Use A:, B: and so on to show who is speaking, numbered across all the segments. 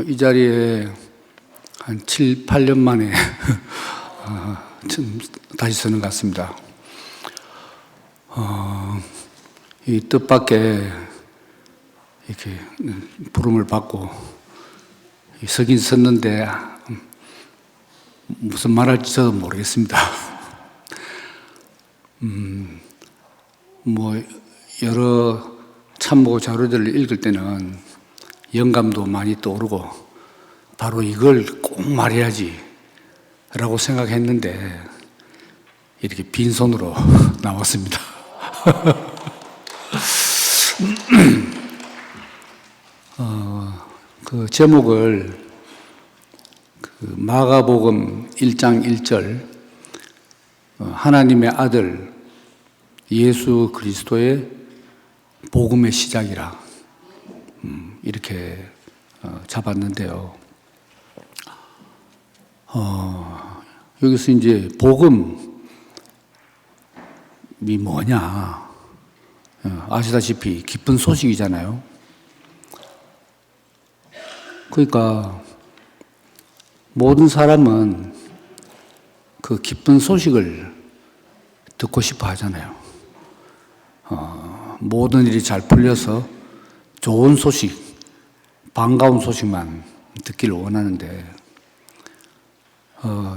A: 이 자리에 한 7, 8년 만에 다시 서는 것 같습니다. 이 뜻밖의 이렇게 부름을 받고 서긴 섰는데 무슨 말할지 저도 모르겠습니다. 여러 참모 자료들을 읽을 때는 영감도 많이 떠오르고 바로 이걸 꼭 말해야지 라고 생각했는데 이렇게 빈손으로 나왔습니다. 그 제목을 마가복음 1장 1절 하나님의 아들 예수 그리스도의 복음의 시작이라 이렇게 잡았는데요. 여기서 이제 복음이 뭐냐? 아시다시피 기쁜 소식이잖아요. 그러니까 모든 사람은 그 기쁜 소식을 듣고 싶어 하잖아요. 모든 일이 잘 풀려서 좋은 소식, 반가운 소식만 듣기를 원하는데,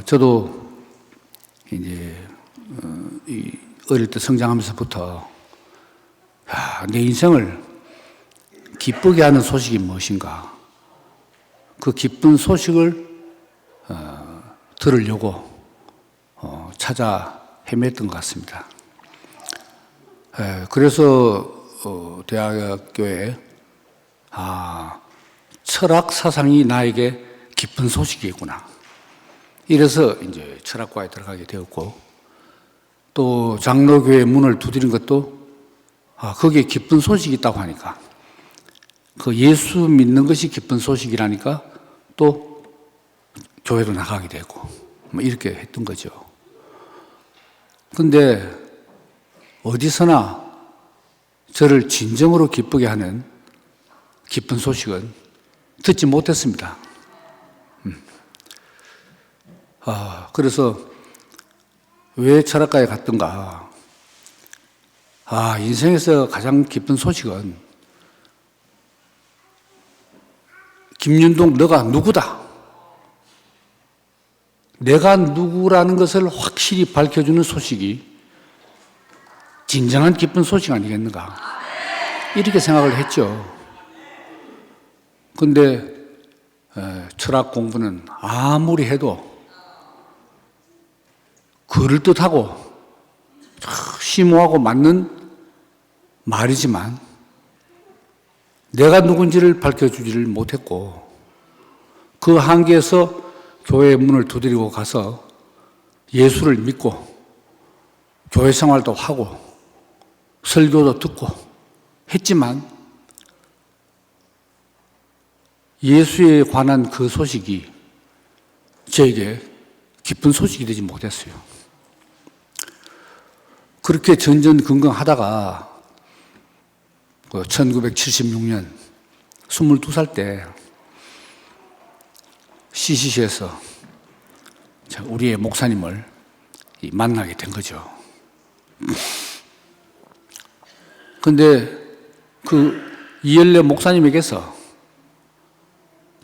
A: 저도 이제 어릴 때 성장하면서부터 내 인생을 기쁘게 하는 소식이 무엇인가? 그 기쁜 소식을 들으려고 찾아 헤맸던 것 같습니다. 그래서 대학교에 철학 사상이 나에게 기쁜 소식이구나. 이래서 이제 철학과에 들어가게 되었고, 또 장로교회 문을 두드린 것도 거기에 기쁜 소식이 있다고 하니까, 그 예수 믿는 것이 기쁜 소식이라니까 또 교회로 나가게 되고 이렇게 했던 거죠. 근데 어디서나 저를 진정으로 기쁘게 하는 기쁜 소식은 듣지 못했습니다. 그래서 왜 철학과에 갔던가? 인생에서 가장 기쁜 소식은 김윤동 너가 누구다. 내가 누구라는 것을 확실히 밝혀주는 소식이 진정한 기쁜 소식 아니겠는가? 이렇게 생각을 했죠. 근데 철학 공부는 아무리 해도 그럴듯하고 심오하고 맞는 말이지만 내가 누군지를 밝혀주지를 못했고, 그 한계에서 교회 문을 두드리고 가서 예수를 믿고 교회 생활도 하고 설교도 듣고 했지만 예수에 관한 그 소식이 저에게 기쁜 소식이 되지 못했어요. 그렇게 전전긍긍하다가 1976년 22살 때 CCC에서 우리의 목사님을 만나게 된 거죠. 근데 그 이엘레 목사님에게서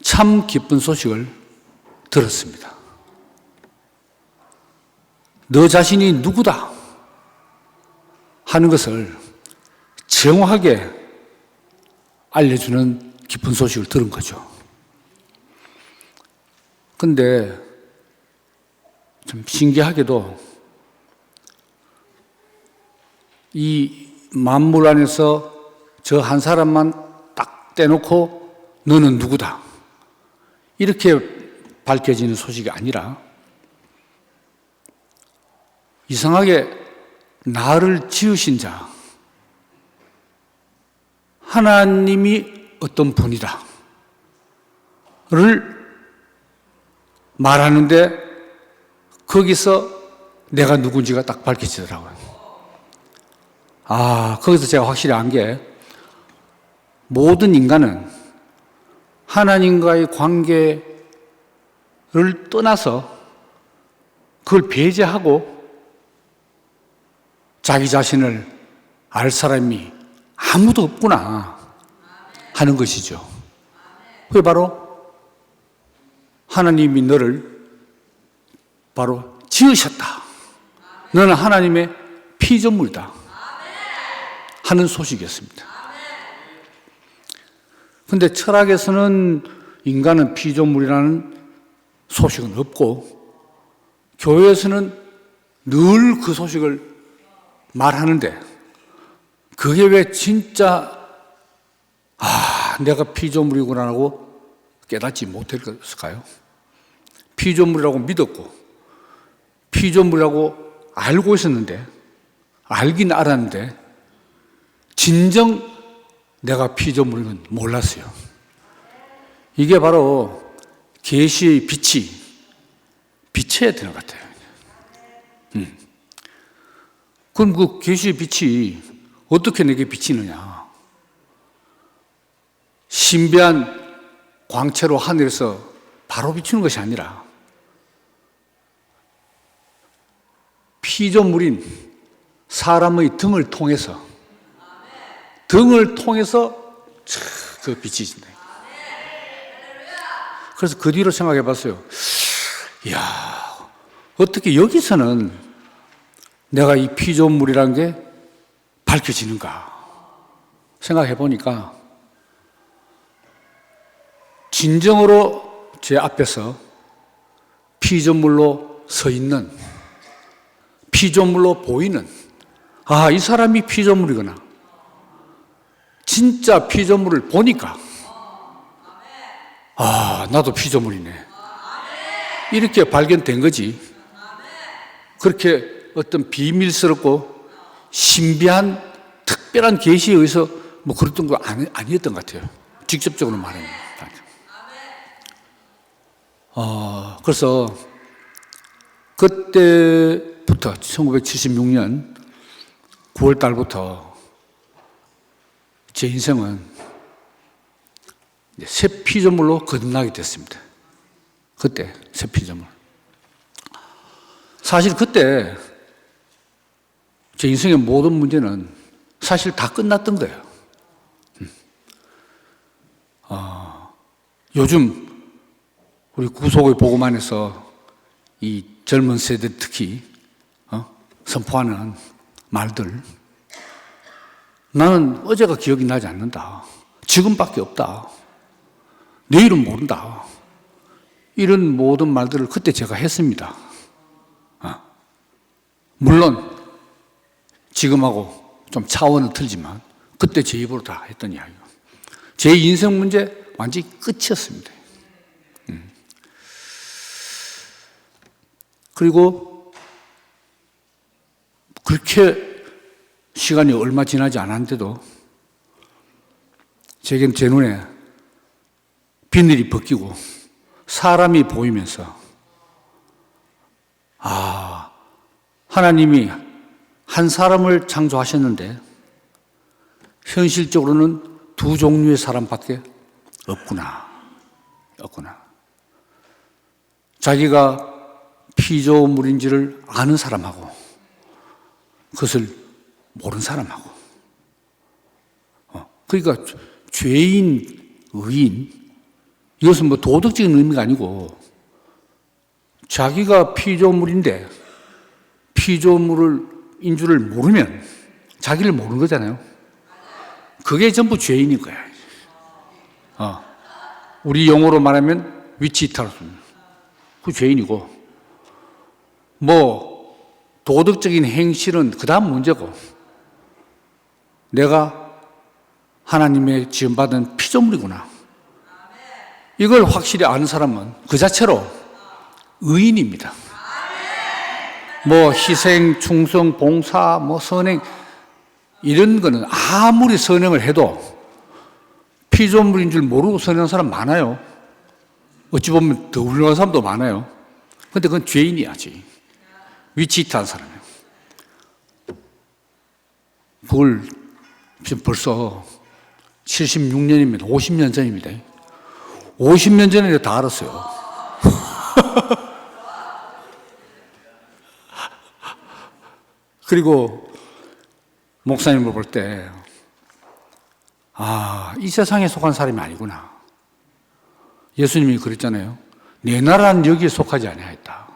A: 참 기쁜 소식을 들었습니다. 너 자신이 누구다 하는 것을 정확하게 알려주는 기쁜 소식을 들은 거죠. 근데 좀 신기하게도 이 만물 안에서 저 한 사람만 딱 떼놓고 너는 누구다 이렇게 밝혀지는 소식이 아니라 이상하게 나를 지으신 자 하나님이 어떤 분이다를 말하는데 거기서 내가 누군지가 딱 밝혀지더라고요. 거기서 제가 확실히 안 게 모든 인간은 하나님과의 관계를 떠나서 그걸 배제하고 자기 자신을 알 사람이 아무도 없구나 하는 것이죠. 그게 바로 하나님이 너를 바로 지으셨다. 너는 하나님의 피조물이다 하는 소식이었습니다. 그런데 철학에서는 인간은 피조물이라는 소식은 없고 교회에서는 늘 그 소식을 말하는데 그게 왜 진짜 내가 피조물이구나 하고 깨닫지 못했을까요? 피조물이라고 믿었고 피조물이라고 알고 있었는데 알긴 알았는데 진정 내가 피조물인 몰랐어요. 이게 바로 계시의 빛이 비쳐야 되는 것 같아요. 그럼 그 계시의 빛이 어떻게 내게 비치느냐? 신비한 광채로 하늘에서 바로 비추는 것이 아니라 피조물인 사람의 등을 통해서 그 빛이 진다. 그래서 그 뒤로 생각해 봤어요. 이야, 어떻게 여기서는 내가 이 피조물이라는 게 밝혀지는가 생각해 보니까 진정으로 제 앞에서 피조물로 서 있는, 피조물로 보이는, 이 사람이 피조물이구나. 진짜 피조물을 보니까 나도 피조물이네 이렇게 발견된 거지. 그렇게 어떤 비밀스럽고 신비한 특별한 계시에 의해서 뭐 그랬던 거 아니었던 것 같아요. 직접적으로 말하면. 그래서 그때부터 1976년 9월 달부터 제 인생은 새 피조물로 거듭나게 됐습니다. 그때 새 피조물. 사실 그때 제 인생의 모든 문제는 사실 다 끝났던 거예요. 요즘 우리 구속의 복음 안에서 이 젊은 세대 특히 선포하는 말들, 나는 어제가 기억이 나지 않는다. 지금밖에 없다. 내일은 모른다. 이런 모든 말들을 그때 제가 했습니다. 물론 지금하고 좀 차원은 틀지만 그때 제 입으로 다 했던 이야기예요. 제 인생 문제 완전히 끝이었습니다. 그리고 그렇게 시간이 얼마 지나지 않았는데도 제 눈에 비늘이 벗기고 사람이 보이면서 하나님이 한 사람을 창조하셨는데 현실적으로는 두 종류의 사람밖에 없구나. 자기가 피조물인지를 아는 사람하고 그것을 모르는 사람하고. 그러니까 죄인, 의인, 이것은 뭐 도덕적인 의미가 아니고 자기가 피조물인데 피조물인 줄을 모르면 자기를 모르는 거잖아요. 그게 전부 죄인인 거야. 우리 용어로 말하면 위치이탈. 그 죄인이고, 뭐 도덕적인 행실은 그 다음 문제고, 내가 하나님의 지음받은 피조물이구나. 이걸 확실히 아는 사람은 그 자체로 의인입니다. 뭐 희생, 충성, 봉사, 뭐 선행 이런 거는 아무리 선행을 해도 피조물인 줄 모르고 선행하는 사람 많아요. 어찌 보면 더 훌륭한 사람도 많아요. 근데 그건 죄인이야지. 위치이탈한 사람이에요. 그걸 지금 벌써 76년입니다. 50년 전입니다. 50년 전에 다 알았어요. 그리고 목사님을 볼 때, 이 세상에 속한 사람이 아니구나. 예수님이 그랬잖아요. 내 나라는 여기에 속하지 아니하였다.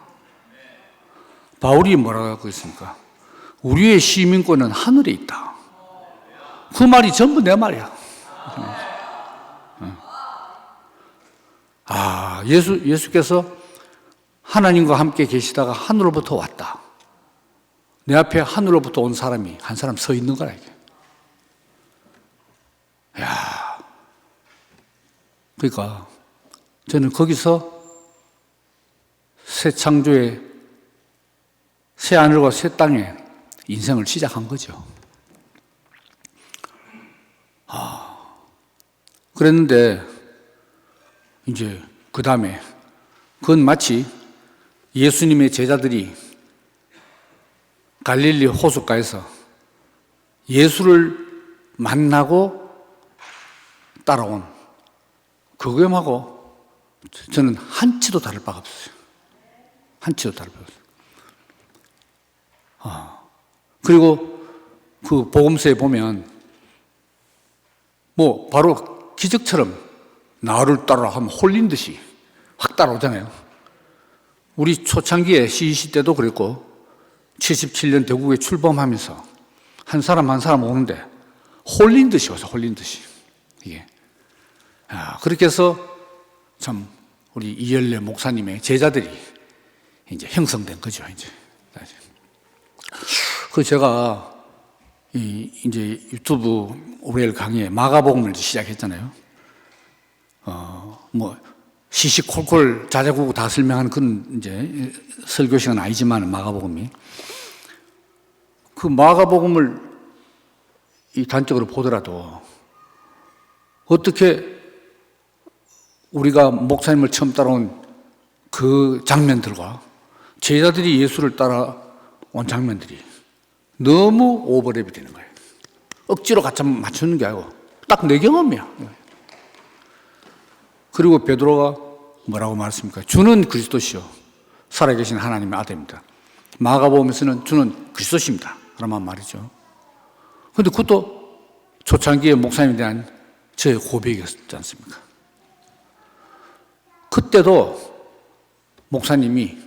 A: 바울이 뭐라고 했습니까? 우리의 시민권은 하늘에 있다. 그 말이 전부 내 말이야. 예수께서 하나님과 함께 계시다가 하늘로부터 왔다. 내 앞에 하늘로부터 온 사람이 한 사람 서 있는 거라, 이게. 그러니까 저는 거기서 새 창조의 새 하늘과 새 땅에 인생을 시작한 거죠. 그랬는데 이제 그 다음에 그건 마치 예수님의 제자들이 갈릴리 호숫가에서 예수를 만나고 따라온 그거하고 저는 한치도 다를 바가 없어요. 한치도 다를 바가 없어요. 그리고 그 복음서에 보면 바로 기적처럼 나를 따라 하면 홀린 듯이 확 따라오잖아요. 우리 초창기에 CEC 때도 그랬고 77년 대국에 출범하면서 한 사람 한 사람 오는데 홀린 듯이 와서 홀린 듯이 이게 그렇게 해서 참 우리 이열래 목사님의 제자들이 이제 형성된 거죠. 이제 그 제가 이제 유튜브 오레일 강의에 마가복음을 시작했잖아요. 시시콜콜 자자구구 다 설명하는 그런 이제 설교 시간 아니지만 마가복음이 그 마가복음을 이 단적으로 보더라도 어떻게 우리가 목사님을 처음 따라온 그 장면들과 제자들이 예수를 따라온 장면들이 너무 오버랩이 되는 거예요. 억지로 갖다 맞추는 게 아니고 딱 내 경험이야. 그리고 베드로가 뭐라고 말했습니까? 주는 그리스도시요 살아계신 하나님의 아들입니다. 마가복음에서는 주는 그리스도십니다. 그런 말이죠. 그런데 그것도 초창기의 목사님에 대한 저의 고백이었지 않습니까? 그때도 목사님이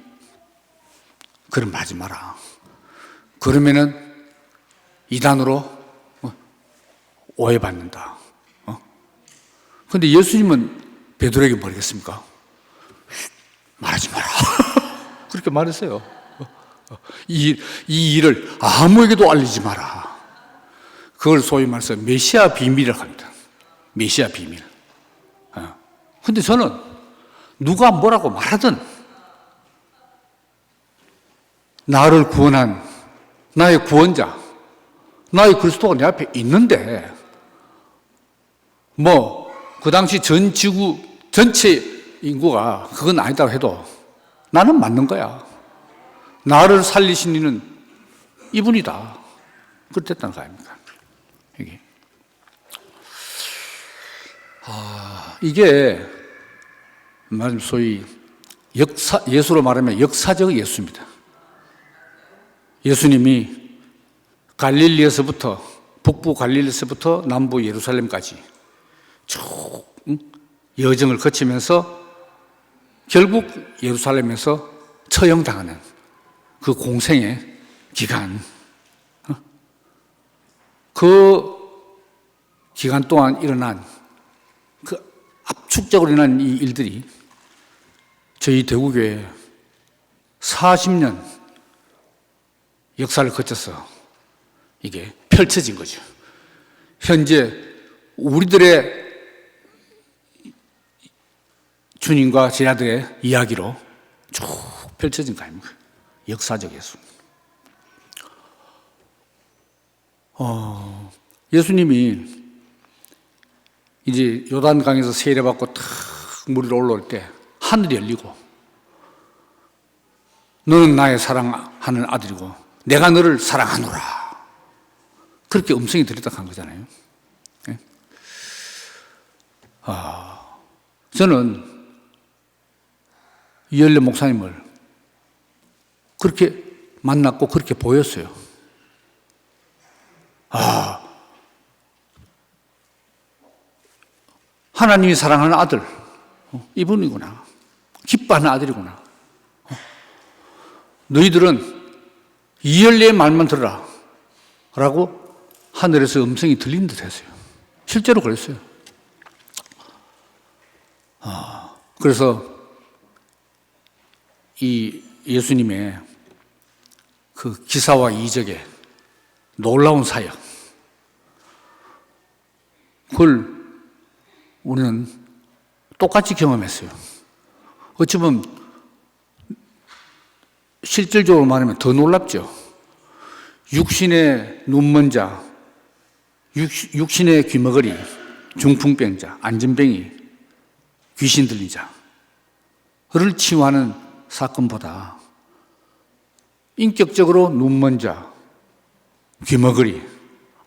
A: 그럼 하지 마라. 그러면은 이단으로 오해받는다. 그런데 예수님은 베드로에게 뭐라겠습니까? 말하지 마라. 그렇게 말했어요. 이 일을 아무에게도 알리지 마라. 그걸 소위 말해서 메시아 비밀이라고 합니다. 메시아 비밀. 그런데 저는 누가 뭐라고 말하든 나를 구원한 나의 구원자, 나의 그리스도가 내 앞에 있는데 그 당시 전 지구 전체 인구가 그건 아니다고 해도 나는 맞는 거야. 나를 살리신 이는 이분이다. 그랬다는 거 아닙니까? 이게 소위 예수로 말하면 역사적 예수입니다. 예수님이 갈릴리에서부터 북부 갈릴리에서부터 남부 예루살렘까지 쭉 여정을 거치면서 결국 예루살렘에서 처형당하는 그 공생의 기간, 그 기간 동안 일어난 그 압축적으로 일어난 이 일들이 저희 대구교회 40년 역사를 거쳐서 이게 펼쳐진 거죠. 현재 우리들의 주님과 제자들의 이야기로 쭉 펼쳐진 거 아닙니까? 역사적 예수. 예수님이 이제 요단강에서 세례받고 탁 물이 올라올 때 하늘이 열리고 너는 나의 사랑하는 아들이고 내가 너를 사랑하노라. 그렇게 음성이 들렸다 한 거잖아요. 저는 이열래 목사님을 그렇게 만났고 그렇게 보였어요. 하나님이 사랑하는 아들, 이분이구나. 기뻐하는 아들이구나. 너희들은 이열래의 말만 들어라 라고 하늘에서 음성이 들린 듯 했어요. 실제로 그랬어요. 그래서 이 예수님의 그 기사와 이적의 놀라운 사역, 그걸 우리는 똑같이 경험했어요. 어찌 보면 실질적으로 말하면 더 놀랍죠. 육신의 눈먼 자, 육신의 귀머거리, 중풍병자, 안진뱅이, 귀신 들린 자를 치유하는 사건보다 인격적으로 눈먼 자, 귀머거리,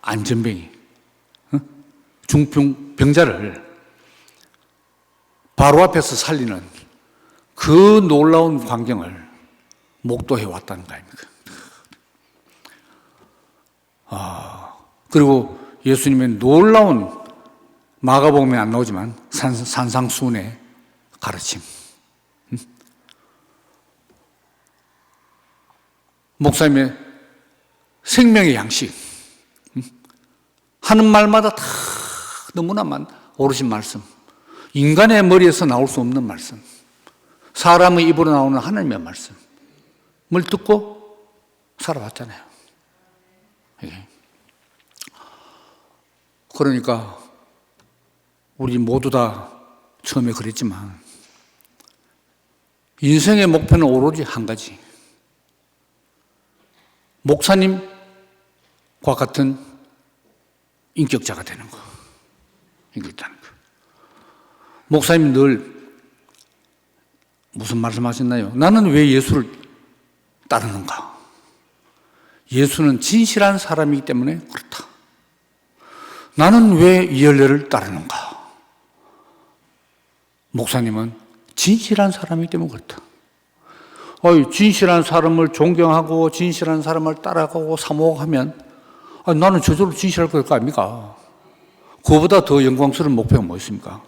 A: 안진뱅이, 중풍병자를 바로 앞에서 살리는 그 놀라운 광경을 목도해 왔다는 거 아닙니까? 그리고 예수님의 놀라운, 마가복음에 안 나오지만 산상수훈의 가르침, 목사님의 생명의 양식, 하는 말마다 다 너무나 오르신 말씀, 인간의 머리에서 나올 수 없는 말씀, 사람의 입으로 나오는 하나님의 말씀을 듣고 살아왔잖아요. 그러니까 우리 모두 다 처음에 그랬지만 인생의 목표는 오로지 한 가지, 목사님과 같은 인격자가 되는 거, 이게 있다는 거. 목사님 늘 무슨 말씀하셨나요? 나는 왜 예수를 따르는가? 예수는 진실한 사람이기 때문에 그렇다. 나는 왜 이열래를 따르는가? 목사님은 진실한 사람이기 때문에 그렇다. 진실한 사람을 존경하고 진실한 사람을 따라가고 사모하면 나는 저절로 진실할 거 아닙니까? 그거보다 더 영광스러운 목표가 뭐 있습니까?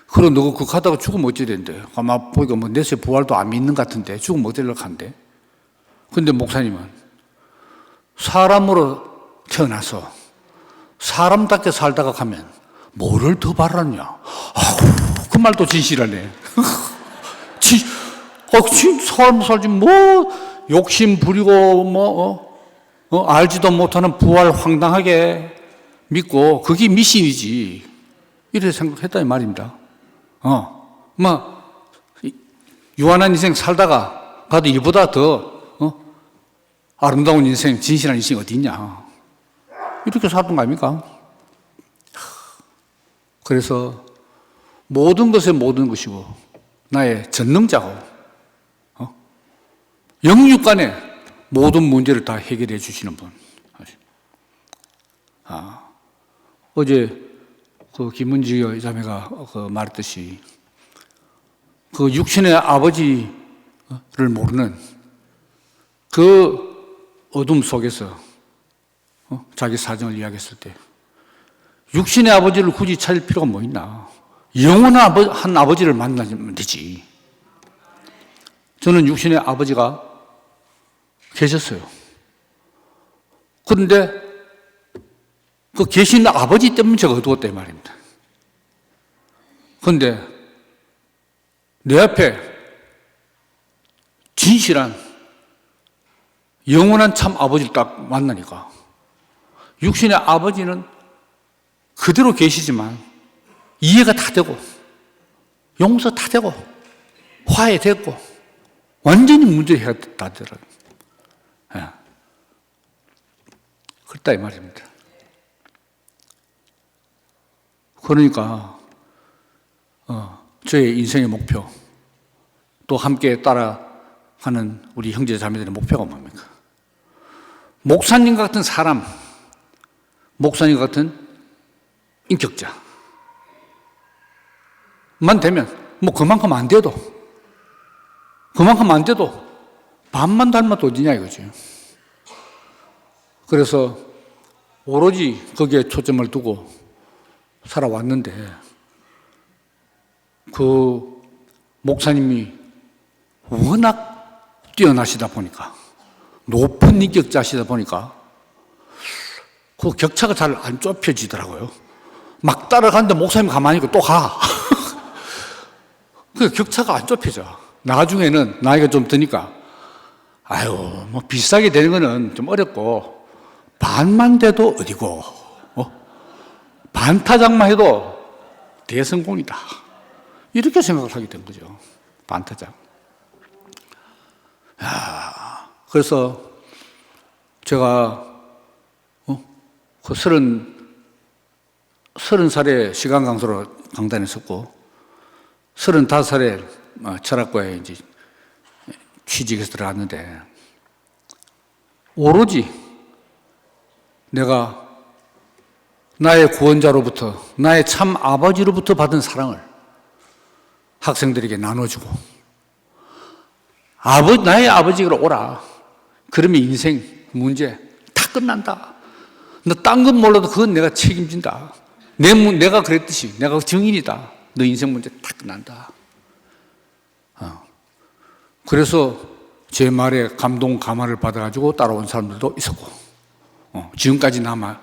A: 그럼 너 그거 하다가 죽으면 어찌 된대? 아마 보니까 내세 부활도 안 믿는 것 같은데 죽으면 어쩌려고 한대? 근데 목사님은 사람으로 태어나서 사람답게 살다가 가면 뭐를 더 바라냐? 그 말도 진실하네. 사람 살지 욕심 부리고 알지도 못하는 부활 황당하게 믿고 그게 미신이지. 이렇게 생각했다 이 말입니다. 유한한 인생 살다가 가도 이보다 더 아름다운 인생, 진실한 인생이 어디 있냐? 이렇게 살았던 거 아닙니까? 그래서 모든 것에 모든 것이고 나의 전능자고 영육간에 모든 문제를 다 해결해 주시는 분. 어제 그 김은지 자매가 말했듯이 그 육신의 아버지를 모르는 그 어둠 속에서 자기 사정을 이야기했을 때 육신의 아버지를 굳이 찾을 필요가 뭐 있나? 영원한 한 아버지를 만나면 되지. 저는 육신의 아버지가 계셨어요. 그런데 그 계신 아버지 때문에 제가 어두웠다 이 말입니다. 그런데 내 앞에 진실한 영원한 참 아버지를 딱 만나니까 육신의 아버지는 그대로 계시지만 이해가 다 되고 용서 다 되고 화해됐고 완전히 문제 해결 다 되더라고요. 그렇다 이 말입니다. 그러니까 저의 인생의 목표, 또 함께 따라가는 우리 형제 자매들의 목표가 뭡니까? 목사님 같은 사람, 목사님 같은 인격자, 되면 뭐 그만큼 안 돼도 반만 닮아도 어디냐 이거지. 그래서 오로지 거기에 초점을 두고 살아왔는데 그 목사님이 워낙 뛰어나시다 보니까 높은 인격자시다 보니까 그 격차가 잘 안 좁혀지더라고요. 막 따라가는데 목사님 가만히 있고 또 가. 그 격차가 안 좁혀져. 나중에는 나이가 좀 드니까 아유 뭐 비슷하게 되는 거는 좀 어렵고 반만 돼도 어디고 반타작만 해도 대성공이다. 이렇게 생각을 하게 된 거죠. 반타작. 그래서 제가 그 30살에 시간 강사로 강단했었고 35살에 철학과에 이제 취직해서 들어갔는데 오로지 내가 나의 구원자로부터 나의 참 아버지로부터 받은 사랑을 학생들에게 나눠주고 나의 아버지가 오라. 그러면 인생 문제 다 끝난다. 너 딴 건 몰라도 그건 내가 책임진다. 내가 그랬듯이 내가 증인이다. 너 인생 문제 다 끝난다. 그래서 제 말에 감동 감화를 받아가지고 따라온 사람들도 있었고 지금까지 남아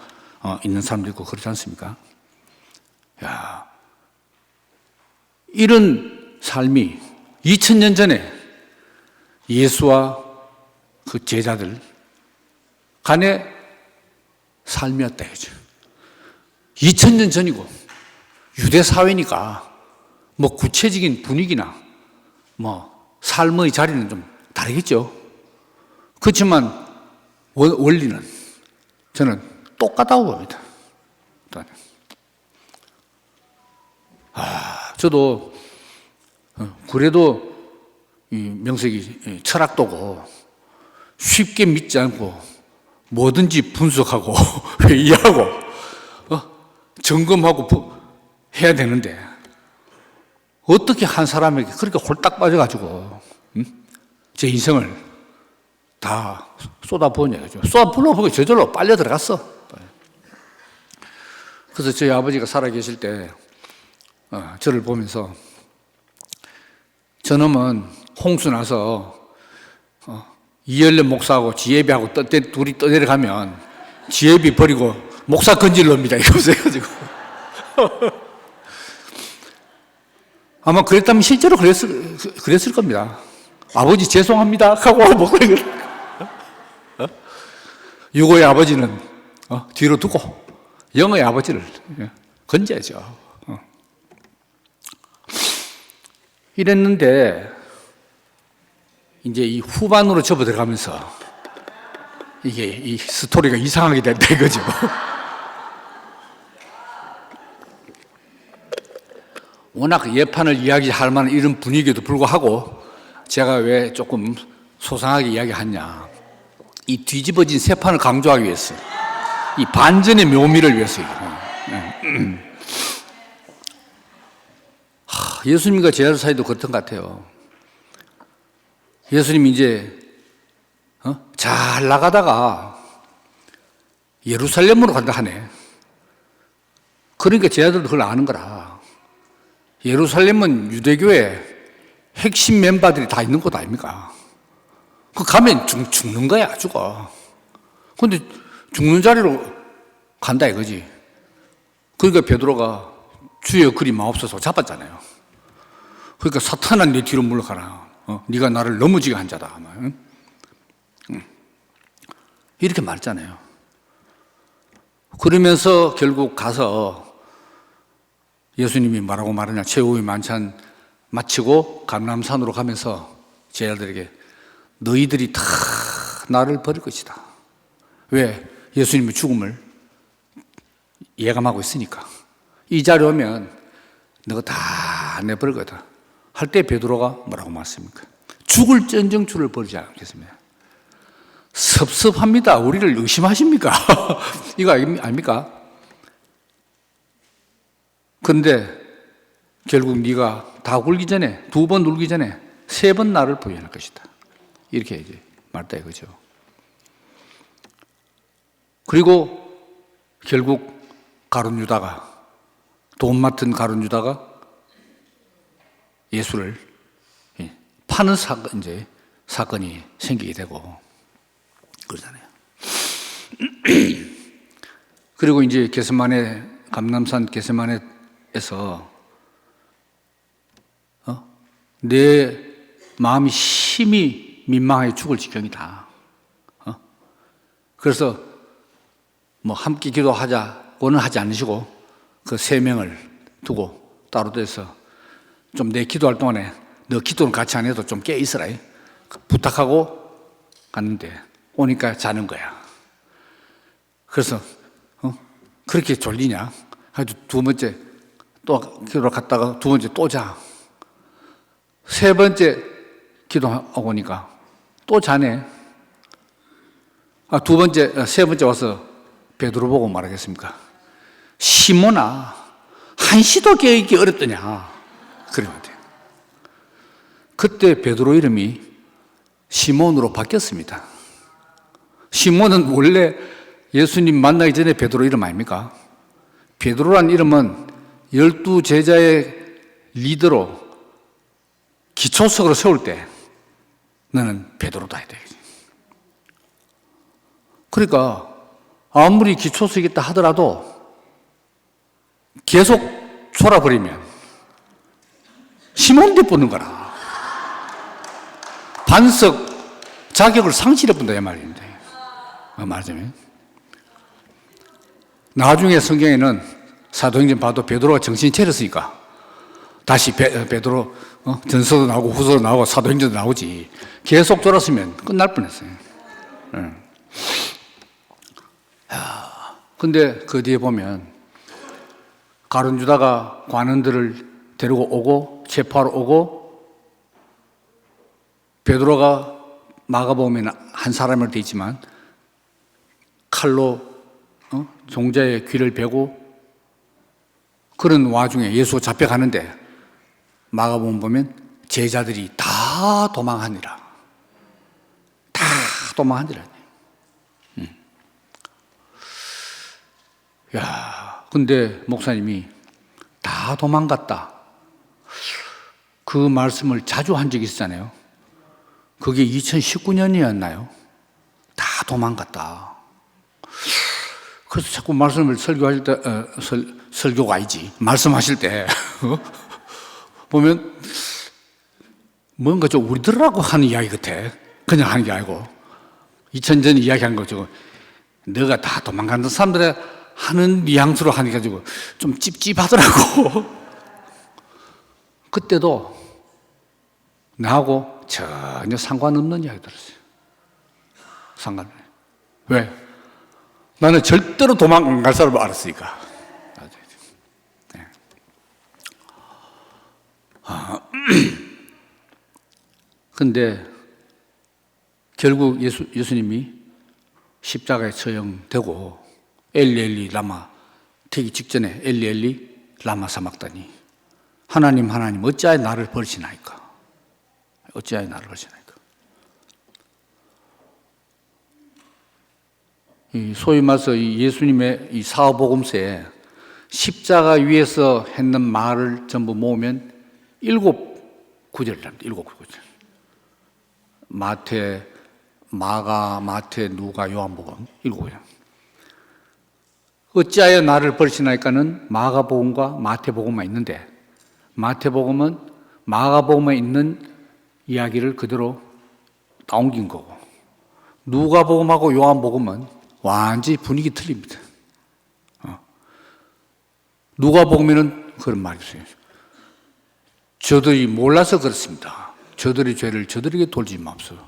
A: 있는 사람도 있고 그렇지 않습니까? 이런 삶이 2000년 전에 예수와 그 제자들 간의 삶이었다 이거죠. 2000년 전이고 유대 사회니까 뭐 구체적인 분위기나 뭐 삶의 자리는 좀 다르겠죠. 그렇지만 원리는 저는 똑같다고 봅니다. 저도 그래도 이 명색이 철학도고 쉽게 믿지 않고 뭐든지 분석하고 회의하고 점검하고 해야 되는데 어떻게 한 사람에게 그렇게 홀딱 빠져가지고 제 인생을 다 쏟아부었냐 이거죠. 쏟아부어보고 저절로 빨려 들어갔어. 그래서 저희 아버지가 살아계실 때 저를 보면서 저놈은 홍수 나서 이열련 목사하고 지혜비하고 둘이 떠내려가면 지혜비 버리고 목사 건질 놈이다 이러면서 해가지고 아마 그랬다면 실제로 그랬을 겁니다. 아버지 죄송합니다 하고 목사님 유고의 아버지는 뒤로 두고 영의 아버지를 건져야죠. 이랬는데 이제 이 후반으로 접어 들어가면서 이게 이 스토리가 이상하게 된다 이거죠. 워낙 예판을 이야기할 만한 이런 분위기에도 불구하고 제가 왜 조금 소상하게 이야기하냐. 이 뒤집어진 세 판을 강조하기 위해서 이 반전의 묘미를 위해서 예수님과 제자들 사이도 그렇던 것 같아요. 예수님이 이제 잘 나가다가 예루살렘으로 간다 하네. 그러니까 제자들도 그걸 아는 거라. 예루살렘은 유대교의 핵심 멤버들이 다 있는 곳 아닙니까? 그 가면 죽는 거야, 죽어. 근데 죽는 자리로 간다 이거지. 그러니까 베드로가 주여 그리 마옵소서 잡았잖아요. 그러니까 사탄아 내 뒤로 물러가라. 네가 나를 넘어지게 한 자다. 이렇게 말했잖아요. 그러면서 결국 가서 예수님이 뭐라고 말하냐. 최후의 만찬 마치고 감람산으로 가면서 제자들에게 너희들이 다 나를 버릴 것이다. 왜? 예수님의 죽음을 예감하고 있으니까. 이 자리에 오면 너가 다 내버릴 거다. 할 때 베드로가 뭐라고 말씀입니까? 죽을 전정 주를 버리지 않겠습니다. 섭섭합니다. 우리를 의심하십니까? 이거 아닙니까? 그런데 결국 네가 다 굴기 전에, 2번 울기 전에 3번 나를 부인할 것이다. 이렇게 이제 말했다 이거죠. 그리고 결국 가룟 유다가, 돈 맡은 가룟 유다가 예수를 파는 사건이 생기게 되고 그러잖아요. 그리고 이제 감람산 겟세마네에서 내 마음이 심히 민망하게 죽을 지경이다. 그래서 뭐 함께 기도하자고는 하지 않으시고 그 3명을 두고 따로 돼서 좀 내 기도할 동안에 너 기도는 같이 안 해도 좀 깨 있어라 부탁하고 갔는데 오니까 자는 거야. 그래서 그렇게 졸리냐? 아주 2번째 또 기도를 갔다가 2번째 또 자. 3번째 기도하고 오니까 또 자네. 3번째 와서 베드로 보고 말하겠습니까? 시몬아, 한시도 깨어있기 어렵더냐? 그러면 돼요. 그때 베드로 이름이 시몬으로 바뀌었습니다. 시몬은 원래 예수님 만나기 전에 베드로 이름 아닙니까? 베드로란 이름은 12 제자의 리더로 기초석으로 세울 때 너는 베드로다. 그러니까 아무리 기초석이다 하더라도 계속 졸아버리면 시몬 대 붙는 거라. 반석 자격을 상실해 본다 이 말인데, 말하자면 나중에 성경에는 사도행전 봐도 베드로가 정신이 차렸으니까 다시 베드로 전서도 나오고 후서도 나오고 사도행전도 나오지. 계속 졸았으면 끝날 뻔했어요. 근데 그 뒤에 보면 가룟 유다가 관원들을 데리고 오고 체포하러 오고 베드로가 마가복음에는 한 사람으로 되어 있지만 칼로 종자의 귀를 베고 그런 와중에 예수가 잡혀가는데 마가복음 보면 제자들이 다 도망하니라. 다 도망하니라. 야, 근데 목사님이 다 도망갔다. 그 말씀을 자주 한 적이 있었잖아요. 그게 2019년이었나요? 다 도망갔다. 그래서 자꾸 말씀을 설교하실 때, 설교가 아니지. 말씀하실 때, 보면 뭔가 좀 우리들하고 하는 이야기 같아. 그냥 하는 게 아니고. 2000년 이야기한 거죠. 너가 다 도망간다는 사람들의 하는 뉘앙스로 하니까 좀 찝찝하더라고. 그때도 나하고 전혀 상관없는 이야기 들었어요. 상관없네. 왜? 나는 절대로 도망 안 갈 사람을 알았으니까. 네. 근데 결국 예수님이 십자가에 처형되고 엘리 엘리 라마 되기 직전에 엘리 엘리 라마 사막다니 하나님 하나님 어찌하여 나를 버리시나이까. 어찌하여 나를 버리시나이까. 소위 말해서 예수님의 이 사복음서에 십자가 위에서 했는 말을 전부 모으면 7구절이랍니다. 7구절. 마태, 마가, 마태, 누가, 요한복음 7구절. 어찌하여 나를 버리시나이까는 마가복음과 마태복음만 있는데 마태복음은 마가복음에 있는 이야기를 그대로 따옮긴 거고 누가복음하고 요한복음은 완전히 분위기 틀립니다. 누가복음에는 그런 말이 있어요. 저들이 몰라서 그렇습니다. 저들의 죄를 저들에게 돌지 마옵소서.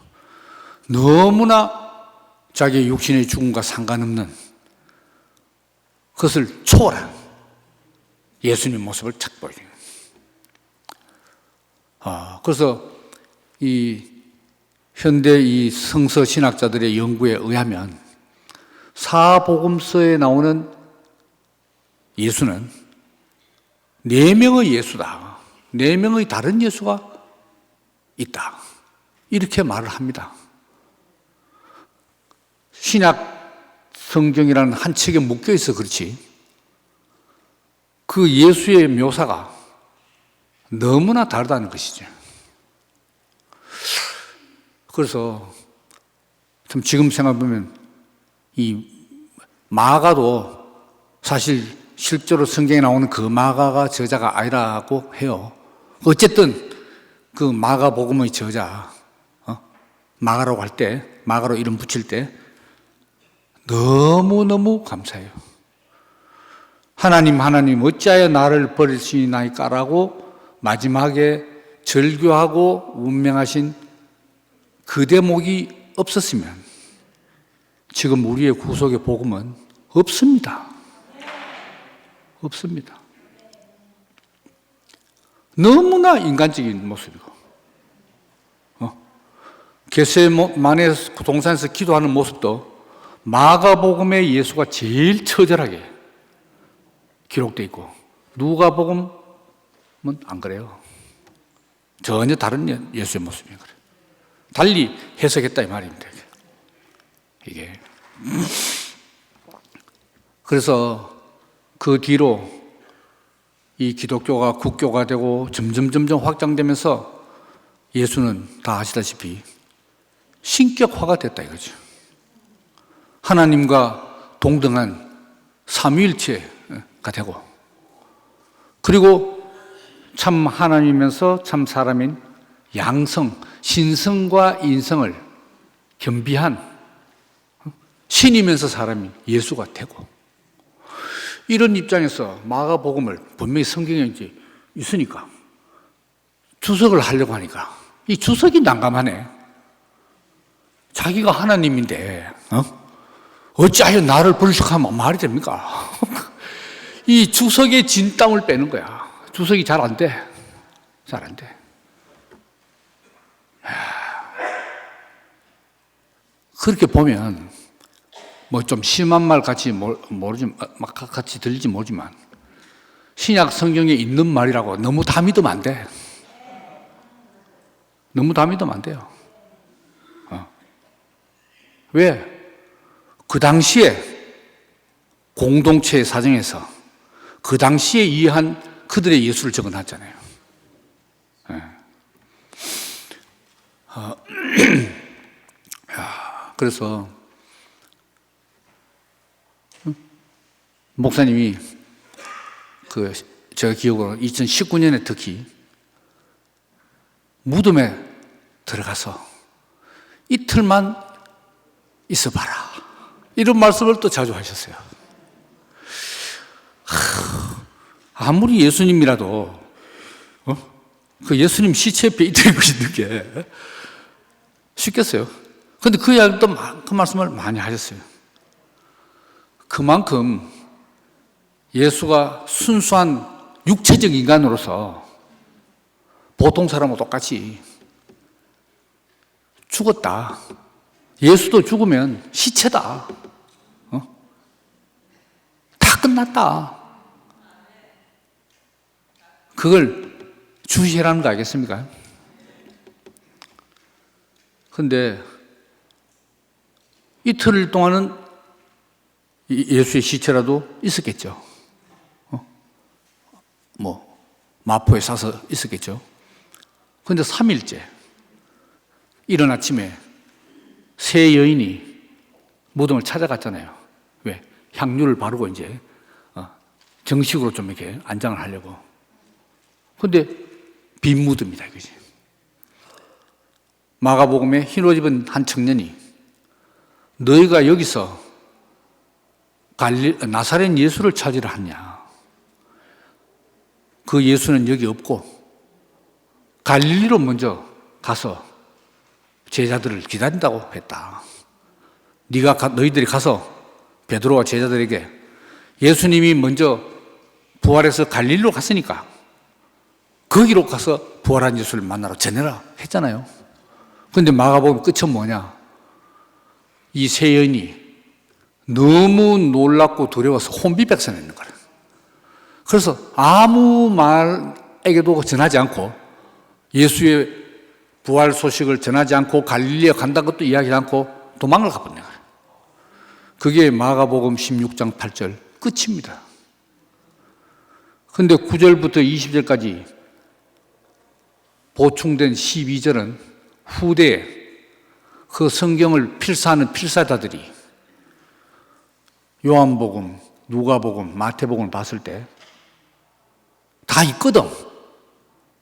A: 너무나 자기의 육신의 죽음과 상관없는 그것을 초월한 예수님 모습을 착 보여줘요. 그래서 이 현대 이 성서 신학자들의 연구에 의하면 사복음서에 나오는 예수는 네 명의 예수다. 네 명의 다른 예수가 있다. 이렇게 말을 합니다. 신약 성경이라는 한 책에 묶여 있어 그렇지. 그 예수의 묘사가 너무나 다르다는 것이죠. 그래서 참 지금 생각해보면 이 마가도 사실 실제로 성경에 나오는 그 마가가 저자가 아니라고 해요. 어쨌든 그 마가복음의 저자, 마가라고 할 때, 마가로 이름 붙일 때 너무너무 감사해요. 하나님 어찌하여 나를 버리시나이까라고 마지막에 절규하고 운명하신 그 대목이 없었으면 지금 우리의 구속의 복음은 없습니다. 없습니다. 너무나 인간적인 모습이고, 겟세마네 동산에서 기도하는 모습도 마가복음에 예수가 제일 처절하게 기록되어 있고, 누가복음은 안 그래요. 전혀 다른 예수의 모습이에요. 달리 해석했다 이 말입니다. 이게. 그래서 그 뒤로 이 기독교가 국교가 되고 점점 확장되면서 예수는 다 아시다시피 신격화가 됐다 이거죠. 하나님과 동등한 삼위일체가 되고, 그리고 참 하나님이면서 참 사람인 양성, 신성과 인성을 겸비한 신이면서 사람인 예수가 되고, 이런 입장에서 마가복음을 분명히 성경에 이제 있으니까 주석을 하려고 하니까 이 주석이 난감하네. 자기가 하나님인데 어찌하여 나를 불식하면 말이 됩니까? 이 주석의 진땀을 빼는 거야. 주석이 잘 안 돼. 잘 안 돼. 그렇게 보면 뭐 좀 심한 말 같이 같이 들릴지 모르지만 신약 성경에 있는 말이라고 너무 다 믿으면 안 돼. 너무 다 믿으면 안 돼요. 왜? 그 당시에 공동체의 사정에서 그 당시에 이해한 그들의 예수를 적어놨잖아요. 그래서 목사님이 제가 기억으로 2019년에 특히 무덤에 들어가서 이틀만 있어봐라, 이런 말씀을 또 자주 하셨어요. 아무리 예수님이라도 그 예수님 시체 옆에 이틀 있는 게 쉽겠어요. 그런데 그 이야기도 그 말씀을 많이 하셨어요. 그만큼 예수가 순수한 육체적 인간으로서 보통 사람과 똑같이 죽었다. 예수도 죽으면 시체다. 다 끝났다. 그걸 주시라는 거 알겠습니까? 그런데 이틀 동안은 예수의 시체라도 있었겠죠. 마포에 사서 있었겠죠. 그런데 3일째, 이른 아침에 세 여인이 무덤을 찾아갔잖아요. 왜? 향유를 바르고 이제 정식으로 좀 이렇게 안장을 하려고. 그런데 빈 무덤이다 이거지. 마가복음에 흰 옷 입은 한 청년이 너희가 여기서 나사렛 예수를 찾으러 왔냐? 그 예수는 여기 없고 갈릴리로 먼저 가서 제자들을 기다린다고 했다. 너희들이 가서 베드로와 제자들에게 예수님이 먼저 부활해서 갈릴리로 갔으니까 거기로 가서 부활한 예수를 만나러 전해라 했잖아요. 그런데 마가복음 끝은 뭐냐? 이 세 여인이 너무 놀랍고 두려워서 혼비백산했는 거예요. 그래서 아무 말에게도 전하지 않고 예수의 부활 소식을 전하지 않고 갈릴리에 간다는 것도 이야기하지 않고 도망을 가버린 거예요. 그게 마가복음 16장 8절 끝입니다. 그런데 9절부터 20절까지 보충된 12절은 후대에 그 성경을 필사하는 필사자들이 요한복음, 누가복음, 마태복음을 봤을 때 다 있거든.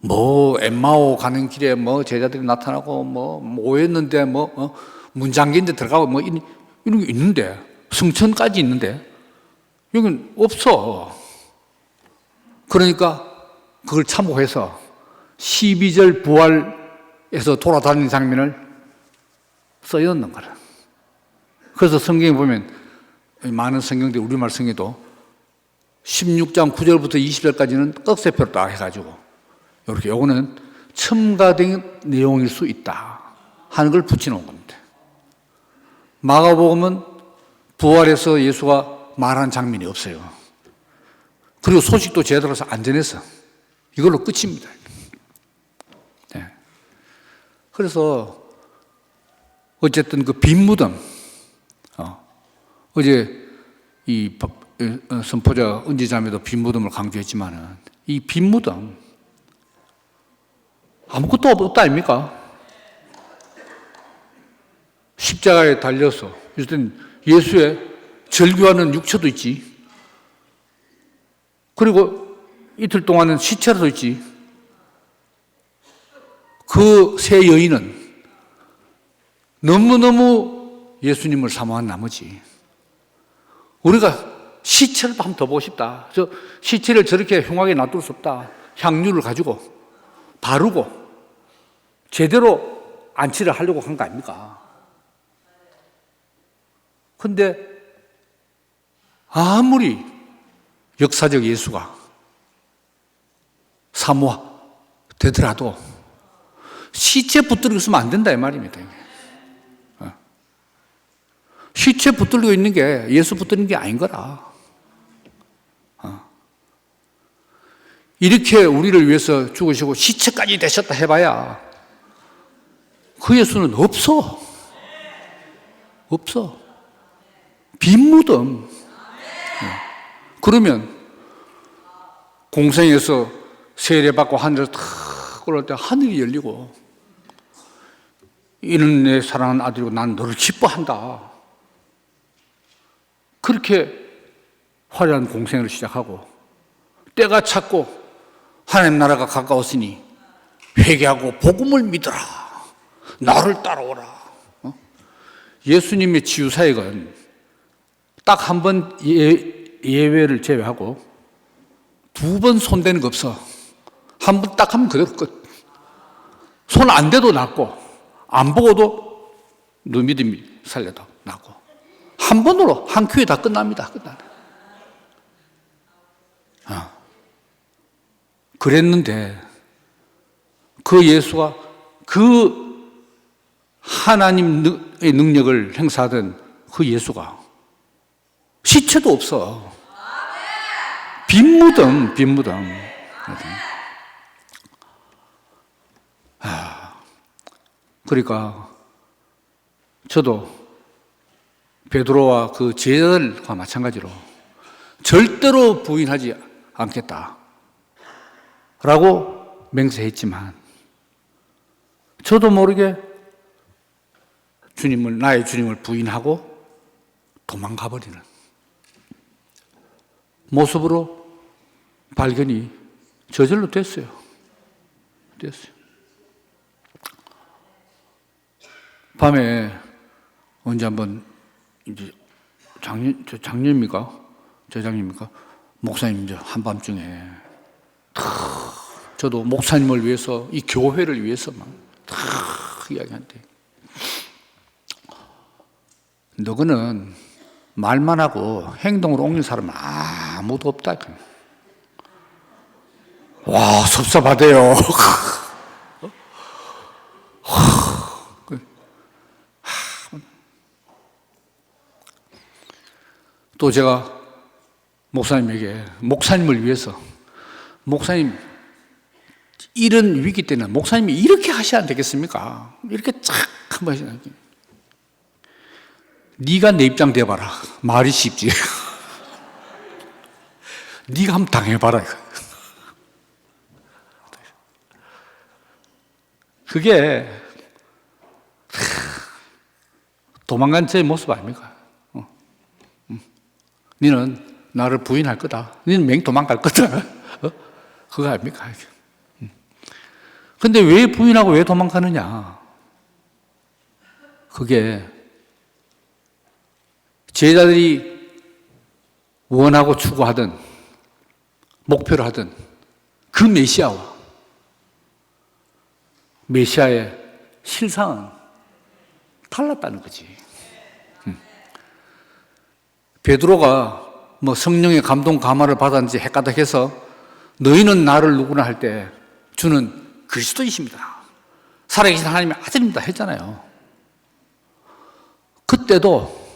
A: 뭐 엠마오 가는 길에 뭐 제자들이 나타나고 뭐 모였는데 뭐 문장기인데 들어가고 뭐 이런 게 있는데 성천까지 있는데 여긴 없어. 그러니까 그걸 참고해서 12절 부활에서 돌아다니는 장면을 써놓는 거라. 그래서 성경에 보면 많은 성경들 우리말 성경에도 16장 9절부터 20절까지는 떡세표로 딱 해가지고 이렇게 요거는 첨가된 내용일 수 있다 하는 걸 붙여놓은 겁니다. 마가복음은 부활해서 예수가 말한 장면이 없어요. 그리고 소식도 제대로 안 전해서 이걸로 끝입니다. 네. 그래서 어쨌든 그 빈 무덤, 어제 이 선포자 은지자매도 빈 무덤을 강조했지만은 이 빈 무덤 아무것도 없다 아닙니까? 십자가에 달려서 어쨌든 예수의 절규하는 육체도 있지. 그리고 이틀 동안은 시체로 있지. 그 세 여인은 너무너무 예수님을 사모한 나머지 우리가 시체를 한번 더 보고 싶다. 저 시체를 저렇게 흉하게 놔둘 수 없다. 향유를 가지고 바르고 제대로 안치를 하려고 한 거 아닙니까? 근데 아무리 역사적 예수가 사모되더라도 시체 붙들고 있으면 안 된다 이 말입니다. 시체 붙들고 있는 게 예수 붙드는 게 아닌 거라. 이렇게 우리를 위해서 죽으시고 시체까지 되셨다 해봐야 그 예수는 없어. 없어. 빈 무덤. 그러면 공생에서 세례받고 하늘에 탁 올라올 때 하늘이 열리고 이는 내 사랑하는 아들이고 난 너를 기뻐한다. 그렇게 화려한 공생을 시작하고 때가 찼고 하나님 나라가 가까웠으니 회개하고 복음을 믿어라. 나를 따라오라. 예수님의 치유사역은 딱 한 번 예외를 제외하고 두 번 손대는 거 없어. 한 번 딱 하면 그대로 끝. 손 안 대도 낫고 안 보고도 너 믿음이 살려도 낫고 한 번으로 한 큐에 다 끝납니다. 그랬는데 그 예수가 그 하나님의 능력을 행사하던 그 예수가 시체도 없어. 빈 무덤. 그러니까 저도 베드로와 그 제자들과 마찬가지로 절대로 부인하지 않겠다 라고 맹세했지만 저도 모르게 나의 주님을 부인하고 도망가 버리는 모습으로 발견이 저절로 됐어요. 밤에 언제 한번 이제 작년입니까? 저작년입니까? 목사님 이제 한밤중에 저도 목사님을 위해서 이 교회를 위해서만 이야기한대. 너그는 말만 하고 행동으로 옮긴 사람은 아무도 없다. 와, 섭섭하대요. 또 제가 목사님에게, 목사님을 위해서, 목사님 이런 위기 때는 목사님이 이렇게 하셔야 안 되겠습니까? 이렇게 쫙 한번 하셔야 돼. 네가 내 입장 돼봐라. 말이 쉽지. 네가 한번 당해봐라. 그게 도망간 제 모습 아닙니까? 너는 나를 부인할 거다. 너는 맹 도망갈 거다. 그거 아닙니까? 근데 왜 부인하고 왜 도망가느냐? 그게 제자들이 원하고 추구하던, 목표를 하던 그 메시아와 메시아의 실상은 달랐다는 거지. 베드로가 뭐 성령의 감동 감화를 받았는지 헷가닥해서 너희는 나를 누구나 할 때 주는 그리스도이십니다. 살아계신 하나님의 아들입니다 했잖아요. 그때도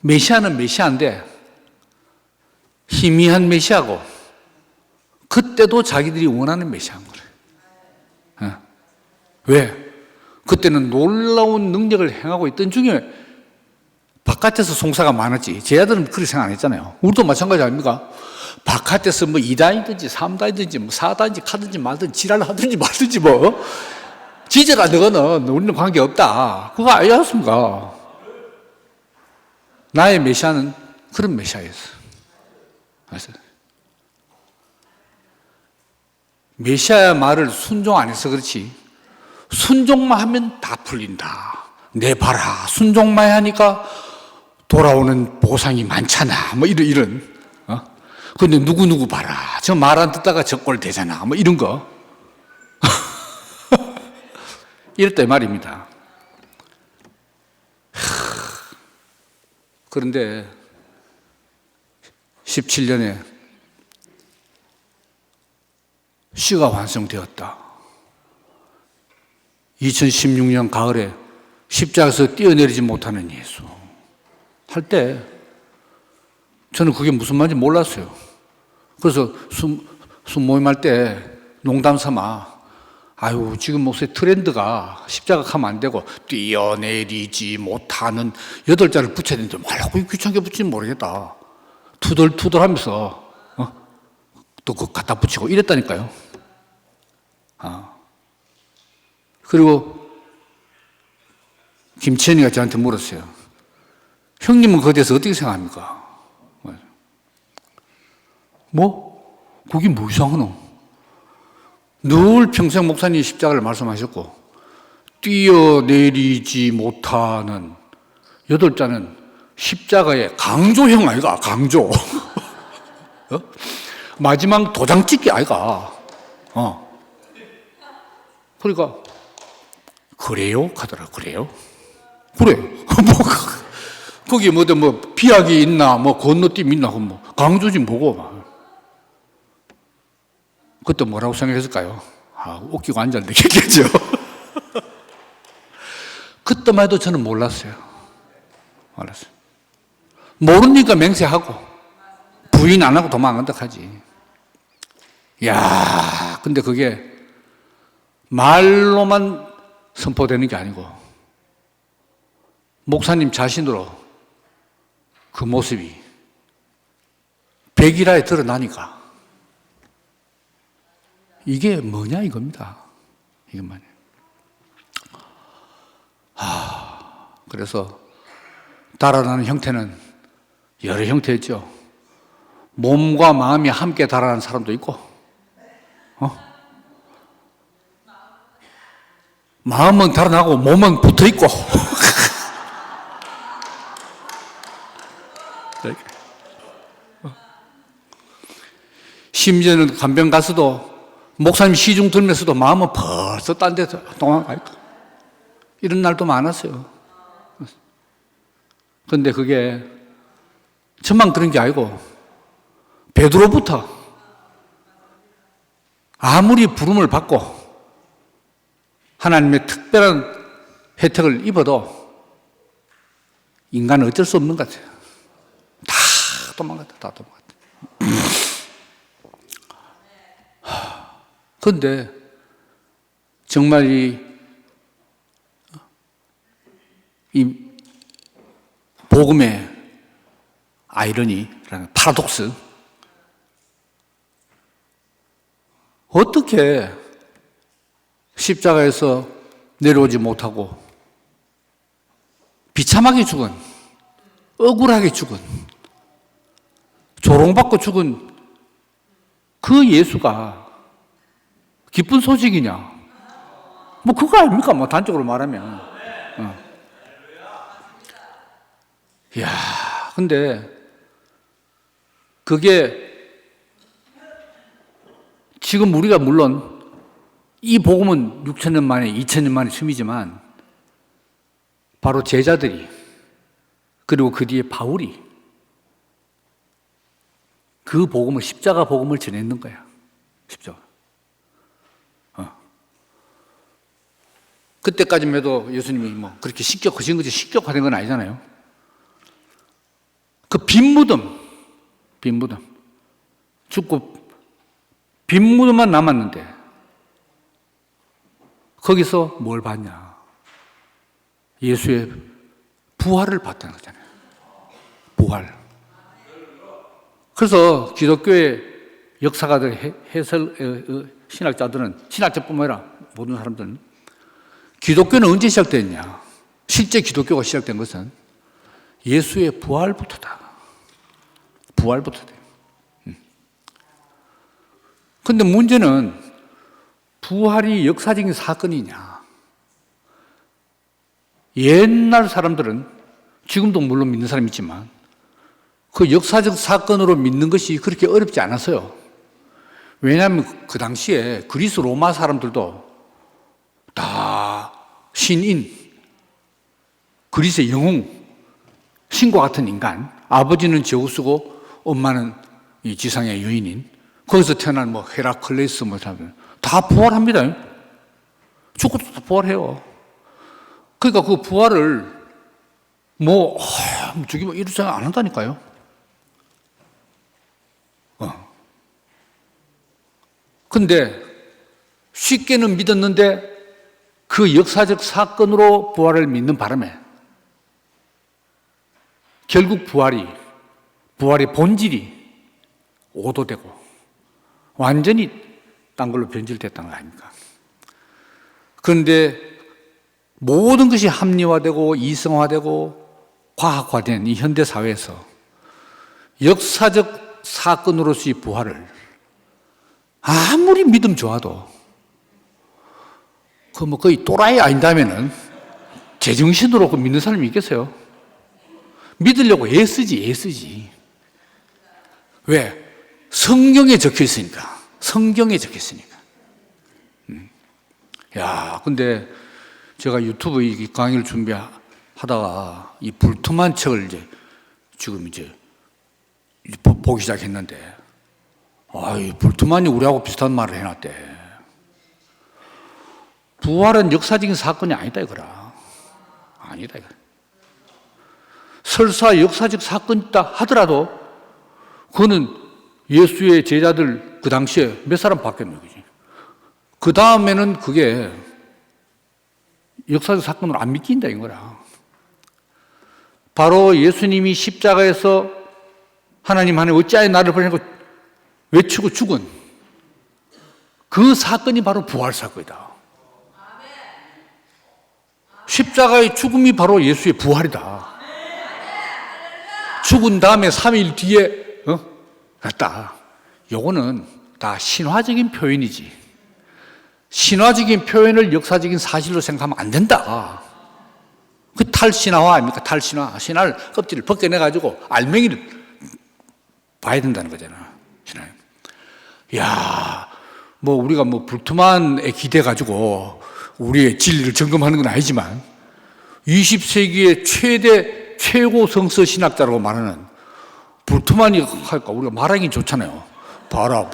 A: 메시아는 메시아인데 희미한 메시아고 그때도 자기들이 원하는 메시아인 거래. 왜? 그때는 놀라운 능력을 행하고 있던 중에 바깥에서 송사가 많았지. 제 아들은 그렇게 생각 안 했잖아요. 우리도 마찬가지 아닙니까? 바깥에서 뭐 2단이든지 3단이든지 뭐 4단이든지 가든지 말든지 지랄을 하든지 말든지 뭐 지저가 너는 우리는 관계없다. 그거 아니지 않습니까? 나의 메시아는 그런 메시아였어. 메시아의 말을 순종 안 해서 그렇지 순종만 하면 다 풀린다. 내 봐라. 순종만 하니까 돌아오는 보상이 많잖아. 뭐 이런. 근데 누구 봐라. 저 말 안 듣다가 저 꼴 되잖아. 뭐 이런 거. 이랬단 말입니다. 그런데 17년에 시가 완성되었다. 2016년 가을에 십자가에서 뛰어내리지 못하는 예수 할 때 저는 그게 무슨 말인지 몰랐어요. 그래서 순모임할 때 농담 삼아 아유 지금 요새 트렌드가 십자가 하면 안 되고 뛰어내리지 못하는 8자를 붙여야 되는데 말라고 귀찮게 붙이면 모르겠다. 투덜투덜 하면서 또 그거 갖다 붙이고 이랬다니까요. 그리고 김치현이가 저한테 물었어요. 형님은 그거에 대해서 어떻게 생각합니까? 뭐? 그게 뭐 이상하노? 늘 평생 목사님이 십자가를 말씀하셨고 뛰어내리지 못하는 8자는 십자가의 강조형 아이가? 강조. 마지막 도장 찍기 아이가? 그러니까 그래요? 하더라. 그래요? 그래. 거기 뭐 비약이 있나, 뭐 건너뛰기 있나, 뭐 강조지 뭐고. 그때 뭐라고 생각했을까요? 웃기고 앉았는데 겠죠. 그때만 해도 저는 몰랐어요. 모르니까 맹세하고 부인 안 하고 도망간다 하지. 야, 근데 그게 말로만 선포되는 게 아니고 목사님 자신으로 그 모습이 백일화에 드러나니까 이게 뭐냐 이겁니다. 이게 뭐냐. 그래서 달아나는 형태는 여러 형태였죠. 몸과 마음이 함께 달아나는 사람도 있고, 마음은 달아나고 몸은 붙어 있고. 심지어는 간병 가서도 목사님 시중 들면서도 마음은 벌써 딴 데서 도망갈까. 이런 날도 많았어요. 그런데 그게 저만 그런 게 아니고 베드로부터 아무리 부름을 받고 하나님의 특별한 혜택을 입어도 인간은 어쩔 수 없는 것 같아요. 다 도망갔다. 그런데 정말 이 복음의 아이러니라는 파라독스, 어떻게 십자가에서 내려오지 못하고 비참하게 죽은, 억울하게 죽은, 조롱받고 죽은 그 예수가 기쁜 소식이냐? 뭐 그거 아닙니까? 뭐 단적으로 말하면. 이야, 근데 그게 지금 우리가 물론 이 복음은 6,000년 만에, 2,000년 만에 처음이지만 바로 제자들이, 그리고 그 뒤에 바울이 그 복음을, 십자가 복음을 전했는 거야. 십자가. 그때까지만 해도 예수님이 뭐 그렇게 신격하신 거지, 신격화된 건 아니잖아요. 그 빈 무덤, 죽고 빈 무덤만 남았는데 거기서 뭘 봤냐? 예수의 부활을 봤다는 거잖아요. 부활. 그래서 기독교의 역사가들, 신학자들은, 신학자뿐만 아니라 모든 사람들은 기독교는 언제 시작됐냐? 실제 기독교가 시작된 것은 예수의 부활부터다. 부활부터 돼요. 그런데 문제는 부활이 역사적인 사건이냐? 옛날 사람들은, 지금도 물론 믿는 사람이 있지만, 그 역사적 사건으로 믿는 것이 그렇게 어렵지 않았어요. 왜냐하면 그 당시에 그리스 로마 사람들도 다 신인, 그리스의 영웅, 신과 같은 인간, 아버지는 제우스고 엄마는 이 지상의 여인인, 거기서 태어난 뭐 헤라클레스 다 부활합니다. 죽고도 다 부활해요. 그러니까 그 부활을 저기 이런 생각 안 한다니까요. 근데 쉽게는 믿었는데 그 역사적 사건으로 부활을 믿는 바람에 결국 부활의 본질이 오도되고 완전히 딴 걸로 변질됐다는 거 아닙니까? 그런데 모든 것이 합리화되고 이성화되고 과학화된 이 현대 사회에서 역사적 사건으로서의 부활을 아무리 믿음 좋아도 거의 또라이 아닌다면은 제정신으로 믿는 사람이 있겠어요? 믿으려고 애쓰지. 왜? 성경에 적혀 있으니까. 야, 근데 제가 유튜브 이 강의를 준비하다가 이 불투만 책을 지금 보기 시작했는데, 이 불투만이 우리하고 비슷한 말을 해놨대. 부활은 역사적인 사건이 아니다 이거라. 아니다 이거. 설사 역사적 사건이다 하더라도 그거는 예수의 제자들 그 당시에 몇 사람 바뀌었는 거지. 그 다음에는 그게 역사적 사건으로 안 믿긴다 이거라. 바로 예수님이 십자가에서 하나님 어찌하여 나를 버리냐고 외치고 죽은 그 사건이 바로 부활 사건이다. 십자가의 죽음이 바로 예수의 부활이다. 죽은 다음에 3일 뒤에 갔다. 요거는 다 신화적인 표현이지. 신화적인 표현을 역사적인 사실로 생각하면 안 된다. 그 탈신화화 아닙니까? 탈신화. 신화를 껍질을 벗겨내가지고 알맹이를 봐야 된다는 거잖아. 신화. 야, 우리가 불투만에 기대가지고 우리의 진리를 점검하는 건 아니지만 20세기의 최고 성서 신학자라고 말하는 불투만이 할까? 우리가 말하기 좋잖아요. 봐라,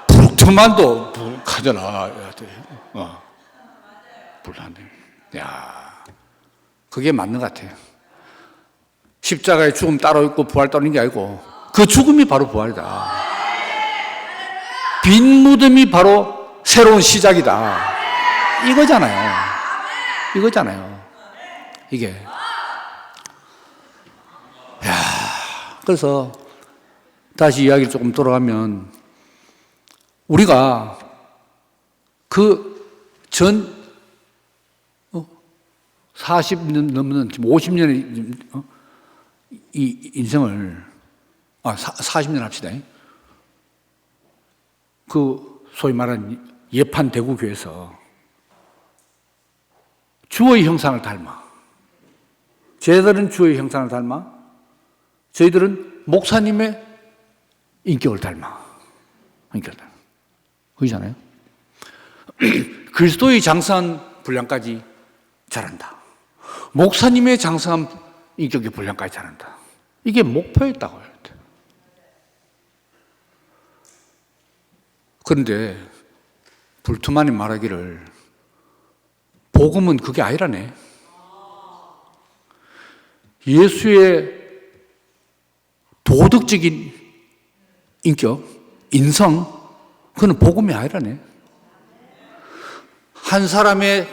A: 불투만도 하잖아. 불안해. 야, 그게 맞는 것 같아요. 십자가의 죽음 따로 있고 부활 따로 있는 게 아니고 그 죽음이 바로 부활이다. 빈 무덤이 바로 새로운 시작이다. 이거잖아요. 이거잖아요. 이게. 야, 그래서 다시 이야기를 조금 돌아가면 우리가 그 전 40년 넘는 지금 50년의 이 인생을 40년 합시다. 그 소위 말하는 예판 대구교에서 주의 형상을 닮아. 쟤들은 주의 형상을 닮아. 저희들은 목사님의 인격을 닮아. 인격을 닮아. 그러잖아요. 그리스도의 장성한 분량까지 자란다. 목사님의 장성한 인격의 분량까지 자란다. 이게 목표였다고요. 그런데 불투만이 말하기를 복음은 그게 아니라네. 예수의 도덕적인 인격, 인성, 그건 복음이 아니라네. 한 사람의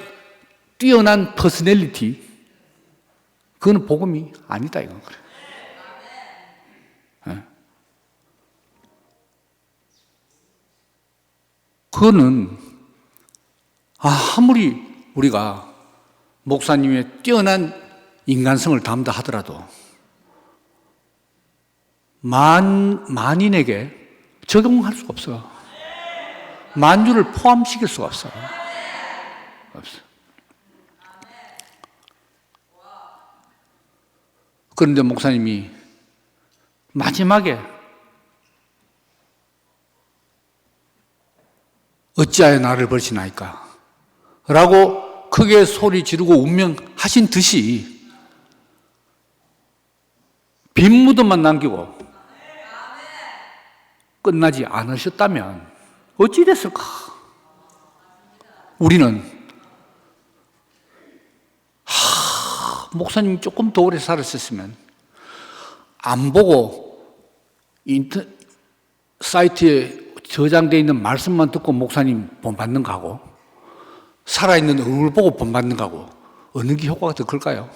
A: 뛰어난 퍼스널리티, 그건 복음이 아니다 이건 그래. 네. 그거는 아무리 우리가 목사님의 뛰어난 인간성을 담다 하더라도 만인에게 적용할 수가 없어. 만유를 포함시킬 수가 없어. 없어. 그런데 목사님이 마지막에 어찌하여 나를 버리시나이까 라고 크게 소리 지르고 운명하신 듯이 빈 무덤만 남기고 끝나지 않으셨다면 어찌 됐을까? 우리는 목사님이 조금 더 오래 살았었으면 안 보고 사이트에 저장되어 있는 말씀만 듣고 목사님 본받는 거하고 살아있는 얼굴 보고 본받는 거하고 어느 게 효과가 더 클까요?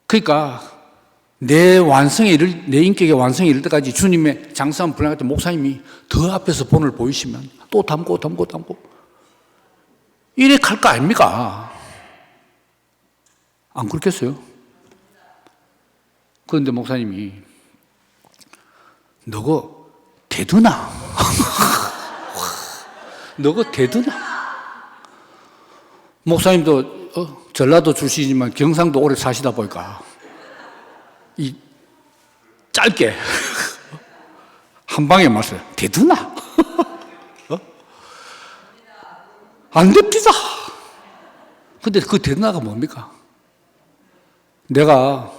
A: 그러니까 내 인격의 완성에 이를 때까지 주님의 장성한 분량 같은 목사님이 더 앞에서 본을 보이시면 또 담고 이래 갈 거 아닙니까? 안 그렇겠어요? 그런데 목사님이 너거 대드나? 너거 대드나? 목사님도 전라도 출신이지만 경상도 오래 사시다 보니까 이 짧게 한 방에 말씀 대드나? 안 됩니다. 근데 그 대드나가 뭡니까? 내가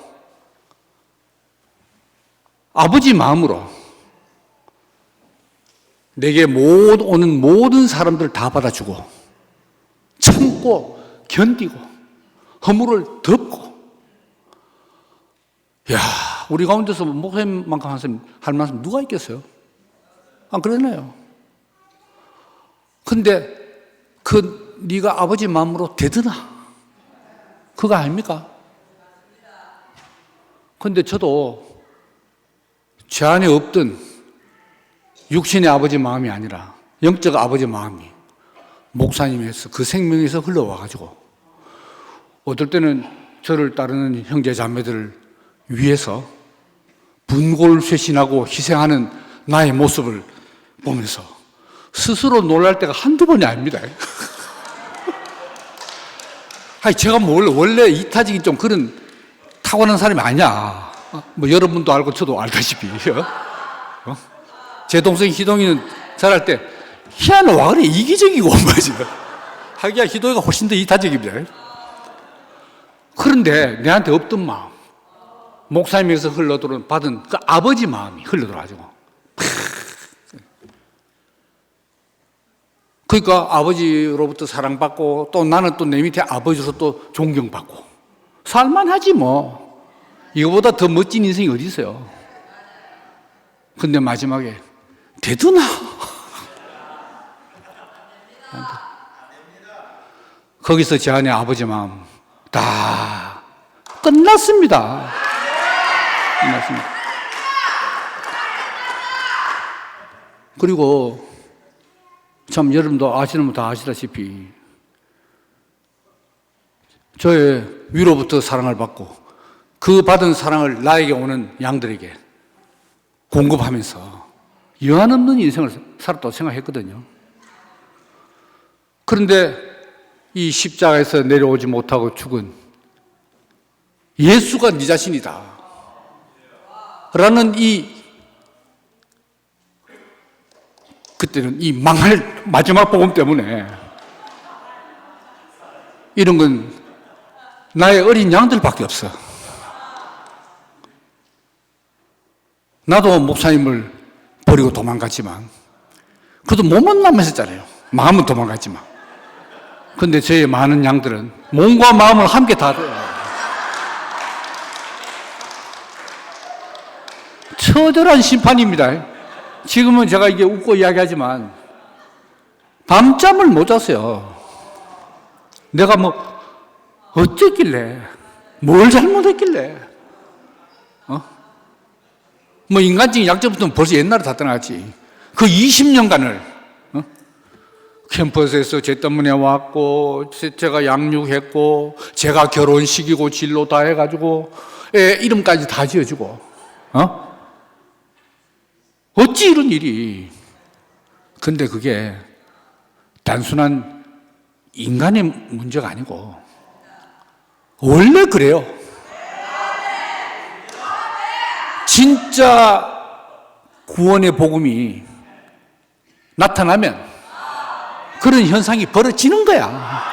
A: 아버지 마음으로 내게 오는 모든 사람들을 다 받아주고 참고 견디고 허물을 덮고 야, 우리 가운데서 목사님만큼 할 말씀 누가 있겠어요? 안 그러나요? 근데 네가 아버지 마음으로 되드나? 그거 아닙니까? 근데 저도 제 안에 없던 육신의 아버지 마음이 아니라 영적 아버지 마음이 목사님에서 그 생명에서 흘러와가지고 어떨 때는 저를 따르는 형제 자매들을 위해서 분골쇄신하고 희생하는 나의 모습을 보면서 스스로 놀랄 때가 한두 번이 아닙니다. 아니, 제가 원래 이타적인 좀 그런 타고난 사람이 아니야. 뭐 여러분도 알고 저도 알다시피. 제 동생 희동이는 자랄 때 희한해 와 그래 이기적이고 말이지. 하기야 희동이가 훨씬 더 이타적입니다. 그런데 내한테 없던 마음, 목사님에서 받은 그 아버지 마음이 흘러들어가지고. 그러니까 아버지로부터 사랑받고 또 나는 또 내 밑에 아버지로서 또 존경받고 살만하지 뭐. 이거보다 더 멋진 인생이 어디 있어요. 근데 마지막에 되드나? 거기서 제 안에 아버지 마음 다 끝났습니다. 끝났습니다. 그리고 참 여러분도 아시는 분 다 아시다시피 저의 위로부터 사랑을 받고 그 받은 사랑을 나에게 오는 양들에게 공급하면서 여한없는 인생을 살았다고 생각했거든요. 그런데 이 십자가에서 내려오지 못하고 죽은 예수가 네 자신이다 라는 그때는 이 망할 마지막 복음 때문에 이런 건 나의 어린 양들밖에 없어. 나도 목사님을 버리고 도망갔지만 그래도 몸은 남았었잖아요. 마음은 도망갔지만. 그런데 저의 많은 양들은 몸과 마음을 함께 다 처절한 심판입니다. 지금은 제가 이게 웃고 이야기하지만 밤잠을 못 잤어요. 내가 뭐 어쨌길래 뭘 잘못했길래 뭐 인간적인 약점부터는 벌써 옛날에 다 떠나갔지. 그 20년간을 캠퍼스에서 제 때문에 왔고 제가 양육했고 제가 결혼시키고 진로 다 해가지고 이름까지 다 지어주고 어찌 이런 일이. 근데 그게 단순한 인간의 문제가 아니고 원래 그래요. 진짜 구원의 복음이 나타나면 그런 현상이 벌어지는 거야.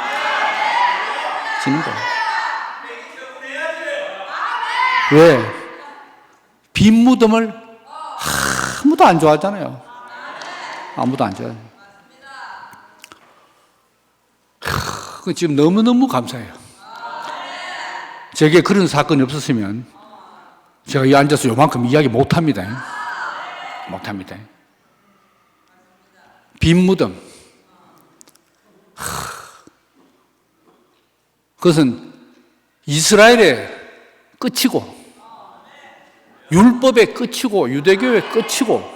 A: 지는 거야. 왜? 빈 무덤을 아무도 안 좋아하잖아요. 아무도 안 좋아해요. 지금 너무너무 감사해요. 제게 그런 사건이 없었으면 제가 이 앉아서 요만큼 이야기 못합니다. 못합니다. 빈 무덤. 그것은 이스라엘의 끝이고 율법의 끝이고 유대교의 끝이고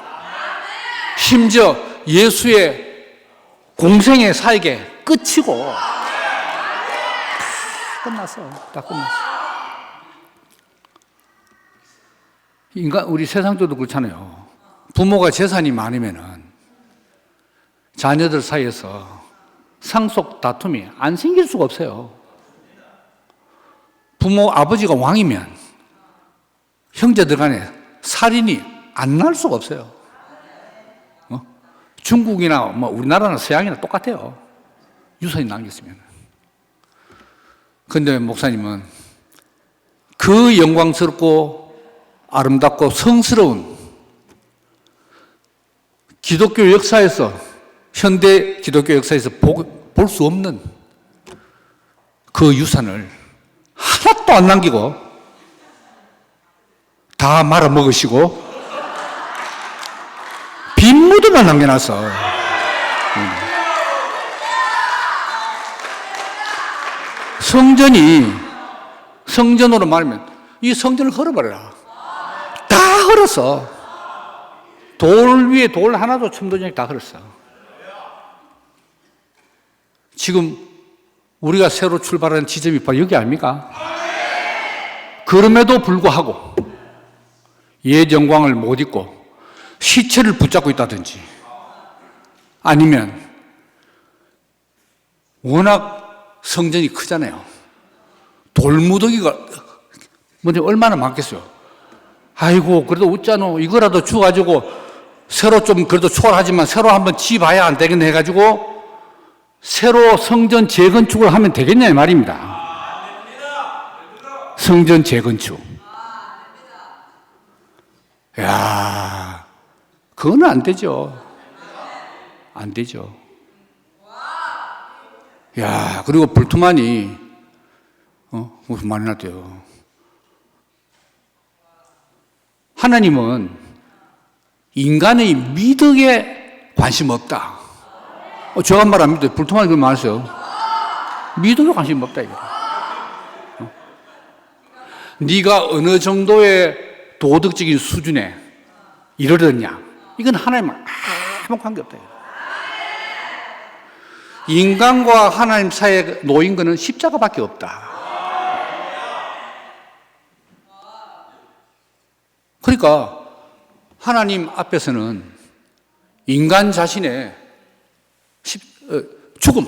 A: 심지어 예수의 공생의 사역의 끝이고 끝났어. 다 끝났어. 인간 우리 세상도 그렇잖아요. 부모가 재산이 많으면은 자녀들 사이에서 상속 다툼이 안 생길 수가 없어요. 부모 아버지가 왕이면 형제들 간에 살인이 안 날 수가 없어요. 중국이나 뭐 우리나라나 서양이나 똑같아요. 유산이 남겼으면. 그런데 목사님은 그 영광스럽고 아름답고 성스러운 기독교 역사에서 현대 기독교 역사에서 볼 수 없는 그 유산을 하나도 안 남기고 다 말아먹으시고 빈 무덤만 남겨놨어. 성전으로 말하면 이 성전을 헐어버려라. 다 헐었어. 돌 위에 돌 하나도 첨도지 않게 다 헐었어. 지금 우리가 새로 출발하는 지점이 바로 여기 아닙니까? 그럼에도 불구하고 옛 영광을 못 잊고 시체를 붙잡고 있다든지 아니면 워낙 성전이 크잖아요. 돌무더기가 먼저 얼마나 많겠어요. 아이고 그래도 웃자노 이거라도 주가지고 새로 좀 그래도 초월하지만 새로 한번 지봐야 안 되겠네 해가지고 새로 성전 재건축을 하면 되겠냐 이 말입니다. 성전 재건축. 야, 그건 안 되죠. 안 되죠. 야, 그리고 불투만이 무슨 말이 났대요. 하나님은 인간의 미덕에 관심 없다. 제가 말 안 믿어요. 불투만이 그런 말 했어요. 믿어도 관심 없다 이거. 네가 어느 정도의 도덕적인 수준에 이르렀냐, 이건 하나님은 아무 관계없다 이거. 인간과 하나님 사이에 놓인 것은 십자가밖에 없다. 그러니까 하나님 앞에서는 인간 자신의 죽음,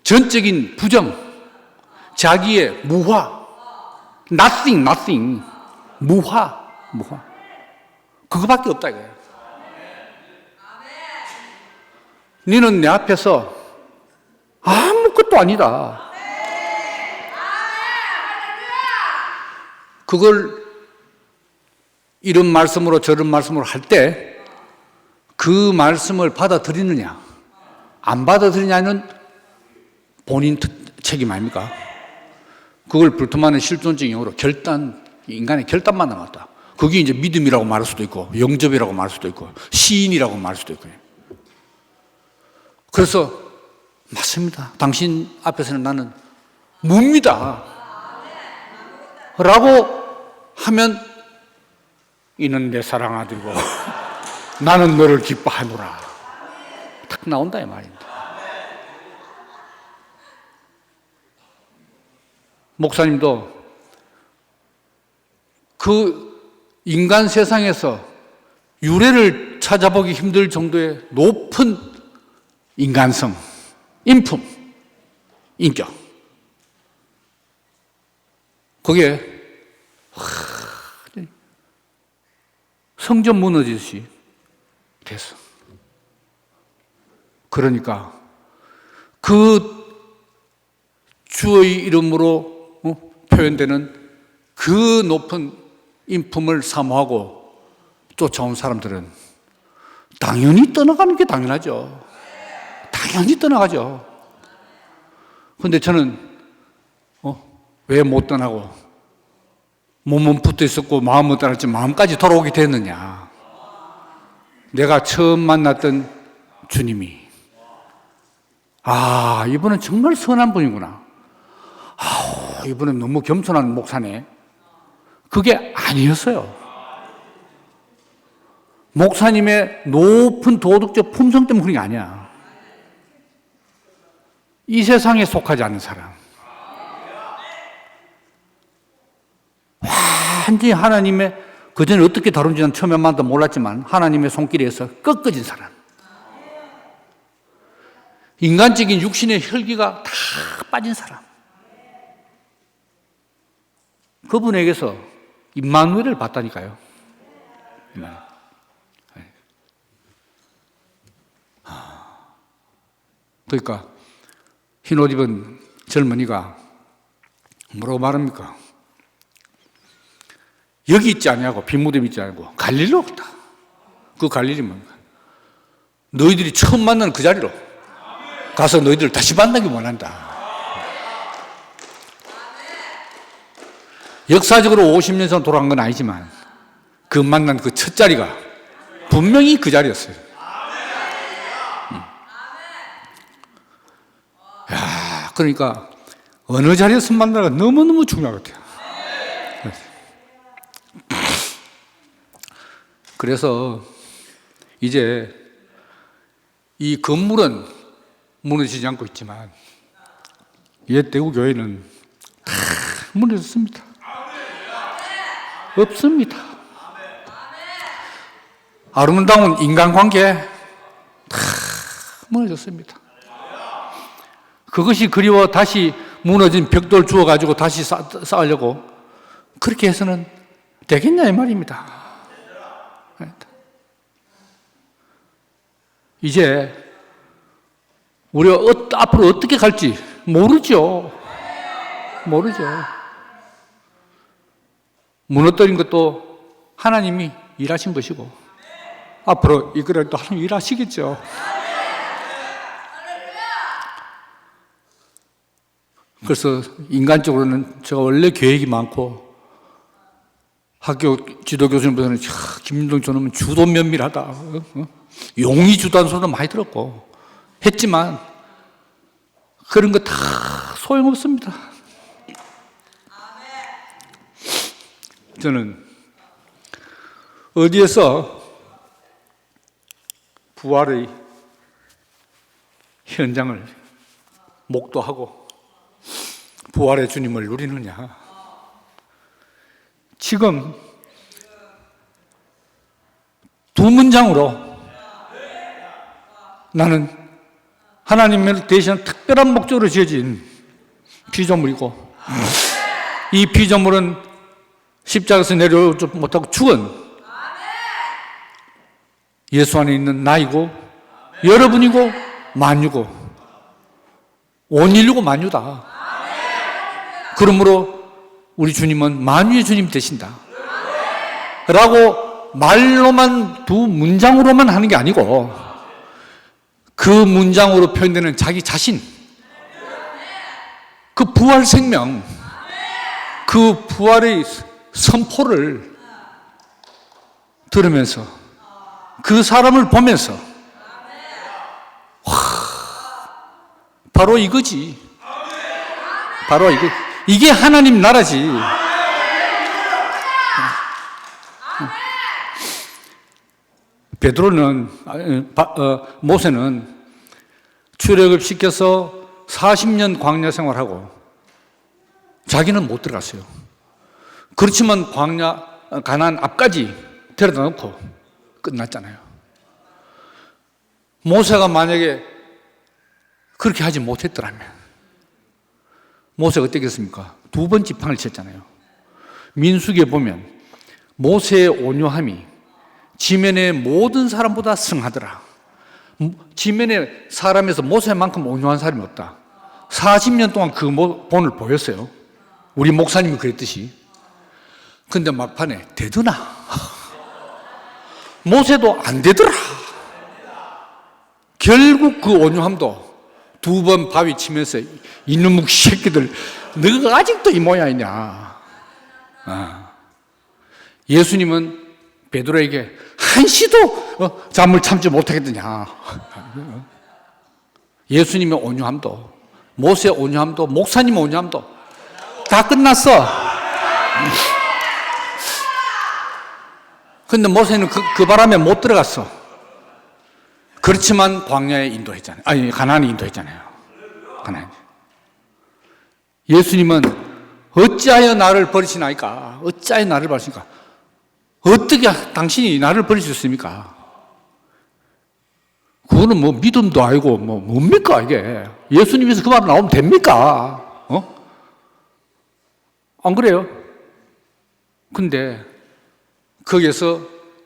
A: 전적인 부정, 자기의 무화, nothing, 무화, 그거밖에 없다 이거예요. 너는 내 앞에서 아무것도 아니다. 그걸 이런 말씀으로 저런 말씀으로 할 때 그 말씀을 받아들이느냐 안 받아들이냐는 본인 책임 아닙니까? 그걸 불통하는 실존적인 용어로 인간의 결단만 남았다. 그게 이제 믿음이라고 말할 수도 있고 영접이라고 말할 수도 있고 시인이라고 말할 수도 있고. 그래서 맞습니다. 당신 앞에서는 나는 무입니다 라고 하면 이는 내 사랑 아들이고 나는 너를 기뻐하노라 딱 나온다 이 말입니다. 목사님도 그 인간 세상에서 유래를 찾아보기 힘들 정도의 높은 인간성, 인품, 인격, 그게 성전 무너지듯이 됐어. 그러니까 그 주의 이름으로 표현되는 그 높은 인품을 사모하고 쫓아온 사람들은 당연히 떠나가는 게 당연하죠. 당연히 떠나가죠. 그런데 저는 왜 못 떠나고 몸은 붙어 있었고 마음은 떠났지 마음까지 돌아오게 됐느냐. 내가 처음 만났던 주님이 이분은 정말 선한 분이구나. 이분은 너무 겸손한 목사네. 그게 아니었어요. 목사님의 높은 도덕적 품성 때문에 그런 게 아니야. 이 세상에 속하지 않는 사람. 완전히 하나님의, 그전에 어떻게 다룬지는 처음에 만나도 몰랐지만 하나님의 손길에서 꺾어진 사람. 인간적인 육신의 혈기가 다 빠진 사람. 그분에게서 임마누엘을 봤다니까요. 그러니까 흰옷 입은 젊은이가 뭐라고 말합니까? 여기 있지 아니하고 빈무덤 있지 않고 갈릴리로 갔다. 그 갈릴리 뭡니까? 너희들이 처음 만난 그 자리로 가서 너희들을 다시 만나기 원한다. 역사적으로 50년 전 돌아간 건 아니지만 그 만난 그 첫 자리가 분명히 그 자리였어요. 그러니까 어느 자리에서 만나가 너무너무 중요한 것 같아요. 그래서 이제 이 건물은 무너지지 않고 있지만 옛 대구교회는 다 무너졌습니다. 없습니다. 아름다운 인간관계 다 무너졌습니다. 그것이 그리워 다시 무너진 벽돌 주워가지고 다시 쌓으려고 그렇게 해서는 되겠냐 이 말입니다. 이제 우리가 앞으로 어떻게 갈지 모르죠. 무너뜨린 것도 하나님이 일하신 것이고 앞으로 이거를 또 하나님 일하시겠죠. 그래서 인간적으로는 제가 원래 계획이 많고 학교 지도 교수님보다는 김윤동 저놈은 주도 면밀하다. 용이 주도하는 소리도 많이 들었고 했지만 그런 거 다 소용없습니다. 저는 어디에서 부활의 현장을 목도하고 부활의 주님을 누리느냐? 지금 두 문장으로 나는 하나님을 대신한 특별한 목적으로 지어진 피조물이고, 이 피조물은 십자가에서 내려오지 못하고 죽은 예수 안에 있는 나이고, 여러분이고, 만유고, 온 인류고 만유다. 그러므로 우리 주님은 만유의 주님 되신다 라고 말로만 두 문장으로만 하는 게 아니고, 그 문장으로 표현되는 자기 자신, 그 부활 생명, 그 부활의 선포를 들으면서, 그 사람을 보면서, 와, 바로 이거지. 바로 이거. 이게 하나님 나라지. 모세는 출애굽 시켜서 40년 광야 생활하고 자기는 못 들어갔어요. 그렇지만 가나안 앞까지 데려다 놓고 끝났잖아요. 모세가 만약에 그렇게 하지 못했더라면 모세가 어떻겠습니까? 두 번 지팡이를 쳤잖아요. 민수기에 보면 모세의 온유함이 지면의 모든 사람보다 승하더라. 지면의 사람에서 모세만큼 온유한 사람이 없다. 40년 동안 그 본을 보였어요. 우리 목사님이 그랬듯이. 근데 막판에 되더나? 모세도 안 되더라. 결국 그 온유함도 두 번 바위 치면서 이놈의 새끼들, 너가 아직도 이 모양이냐. 예수님은 베드로에게 한시도 잠을 참지 못하겠느냐. 예수님의 온유함도, 모세의 온유함도, 목사님의 온유함도 다 끝났어. 근데 모세는 그 바람에 못 들어갔어. 그렇지만 광야에 인도했잖아요. 아니, 가나안에 인도했잖아요. 가나안. 예수님은 어찌하여 나를 버리시나이까? 어찌하여 나를 버리시니까? 어떻게 당신이 나를 버릴 수 있습니까? 그거는 뭐 믿음도 아니고 뭐 뭡니까 이게? 예수님에서 그 말 나오면 됩니까? 안 그래요? 근데 거기에서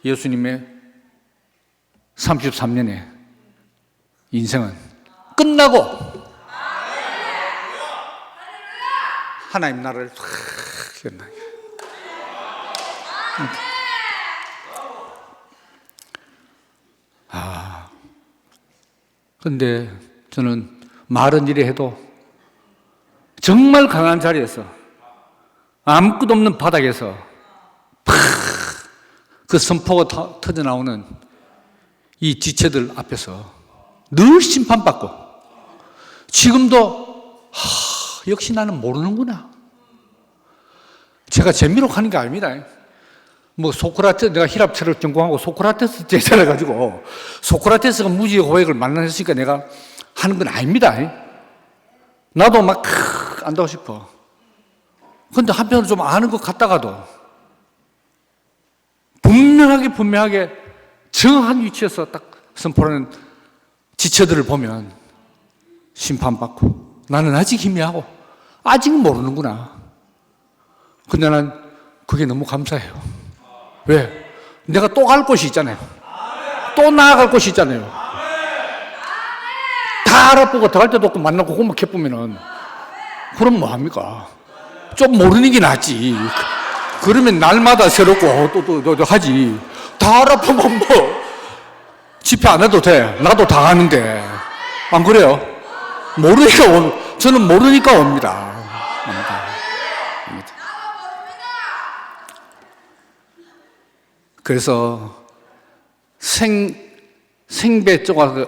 A: 예수님의 33년의 인생은 끝나고 하나님 나라를 확 기억나게. 근데 저는 말은 이래 해도 정말 강한 자리에서 아무것도 없는 바닥에서 그 선포가 터져 나오는 이 지체들 앞에서 늘 심판받고, 지금도 역시 나는 모르는구나. 제가 재미로 하는 게 아닙니다. 뭐 소크라테스, 내가 히랍철을 전공하고 소크라테스 제자를 가지고 소크라테스가 무지의 고백을 만나셨으니까 내가 하는 건 아닙니다. 나도 막 안다고 싶어. 근데 한편으로 좀 아는 것 같다가도 분명하게 정한 위치에서 딱 선포하는 지체들을 보면 심판받고, 나는 아직 희미하고 아직 모르는구나. 근데 난 그게 너무 감사해요. 왜? 내가 또 갈 곳이 있잖아요. 또 나아갈 곳이 있잖아요. 다 알아보고 더 갈 데도 없고 만나고 그것만 캐보면은 그럼 뭐합니까? 좀 모르는 게 낫지. 그러면 날마다 새롭고 또 하지. 다 알아보면 뭐 집회 안 해도 돼. 나도 다 하는데. 안 그래요? 모르니까 저는 모르니까 옵니다. 그래서 생배 쪽에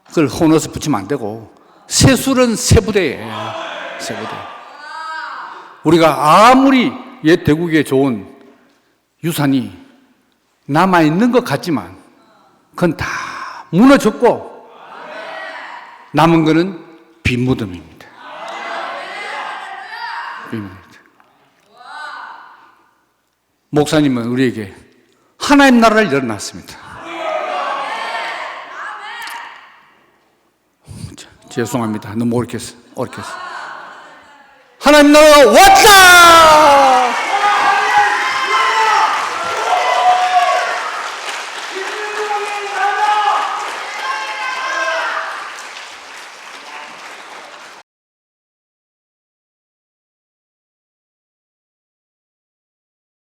A: 그걸 혼어서 붙이면 안 되고 세술은 세부대예요. 세부대. 우리가 아무리 옛 대국에 좋은 유산이 남아있는 것 같지만 그건 다 무너졌고 남은 것은 빈무덤입니다. 빈무덤입니다. 목사님은 우리에게 하나님 나라를 열어놨습니다. 죄송합니다. 너무 어렵겠어. 하나님 나라가 왔다!